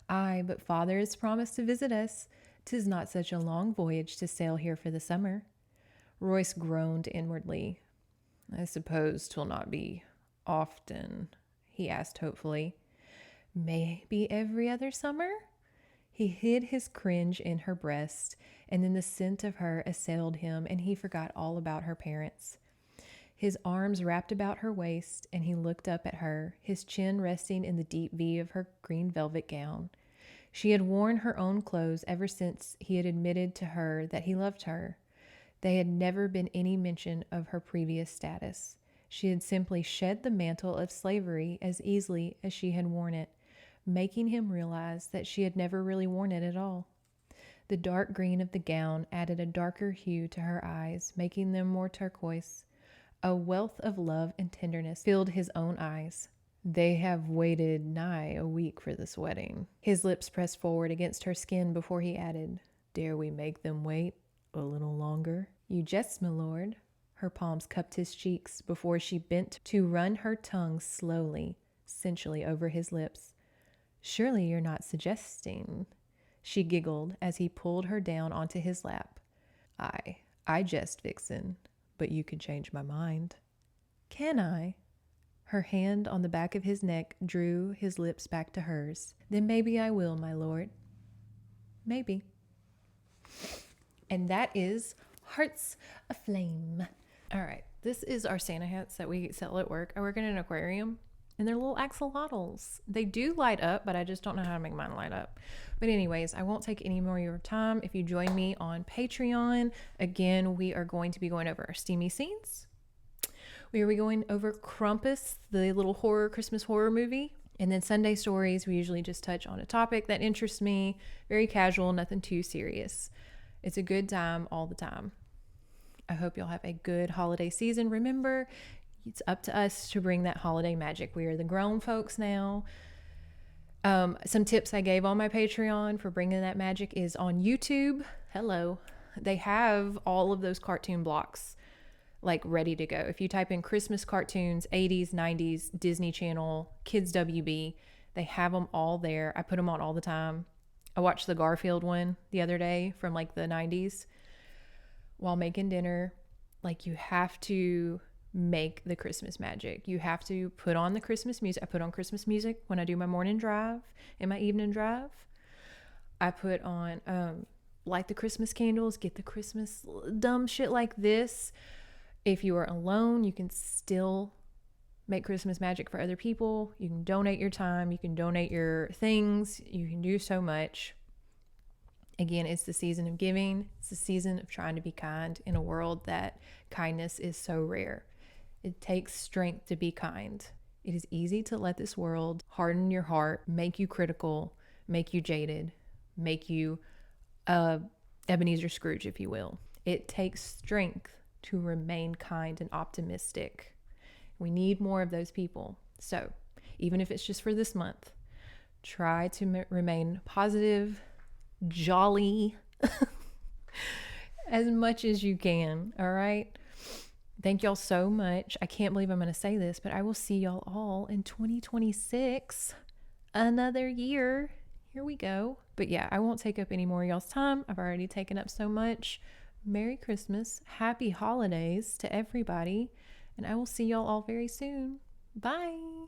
Aye, but father has promised to visit us. 'Tis not such a long voyage to sail here for the summer. Royce groaned inwardly. I suppose 'twill not be often, he asked hopefully. Maybe every other summer? He hid his cringe in her breast, and then the scent of her assailed him, and he forgot all about her parents. his arms wrapped about her waist, and he looked up at her, his chin resting in the deep V of her green velvet gown. She had worn her own clothes ever since he had admitted to her that he loved her. There had never been any mention of her previous status. She had simply shed the mantle of slavery as easily as she had worn it, making him realize that she had never really worn it at all. The dark green of the gown added a darker hue to her eyes, making them more turquoise. A wealth of love and tenderness filled his own eyes. They have waited nigh a week for this wedding. His lips pressed forward against her skin before he added, "Dare we make them wait a little longer?" "You jest, my lord." Her palms cupped his cheeks before she bent to run her tongue slowly, sensually over his lips. "Surely you're not suggesting..." She giggled as he pulled her down onto his lap. I jest, Vixen, but you can change my mind." "Can I?" Her hand on the back of his neck drew his lips back to hers. "Then maybe I will, my lord. Maybe." And that is Hearts Aflame. All right, this is our Santa hats that we sell at work. I work in an aquarium, and they're little axolotls. They do light up, but I just don't know how to make mine light up. But anyways, I won't take any more of your time. If you join me on Patreon, again, we are going to be going over our steamy scenes. We are going over Krampus, the little Christmas horror movie. And then Sunday stories, we usually just touch on a topic that interests me. Very casual, nothing too serious. It's a good time all the time. I hope you'll have a good holiday season. Remember, it's up to us to bring that holiday magic. We are the grown folks now. Some tips I gave on my Patreon for bringing that magic is on YouTube. Hello. They have all of those cartoon blocks like ready to go. If you type in Christmas cartoons, 80s, 90s, Disney Channel, Kids WB, they have them all there. I put them on all the time. I watched the Garfield one the other day from like the 90s while making dinner. Like, you have to make the Christmas magic. You have to put on the Christmas music. I put on Christmas music when I do my morning drive and my evening drive. I put on light the Christmas candles, get the Christmas dumb shit like this. If you are alone, you can still make Christmas magic for other people. You can donate your time. You can donate your things. You can do so much. Again, it's the season of giving. It's the season of trying to be kind in a world that kindness is so rare. It takes strength to be kind. It is easy to let this world harden your heart, make you critical, make you jaded, make you Ebenezer Scrooge, if you will. It takes strength to remain kind and optimistic. We need more of those people. So even if it's just for this month, try to remain positive, jolly, as much as you can. All right. Thank y'all so much. I can't believe I'm going to say this, but I will see y'all all in 2026. Another year. Here we go. But yeah, I won't take up any more of y'all's time. I've already taken up so much. Merry Christmas. Happy holidays to everybody. And I will see y'all all very soon. Bye.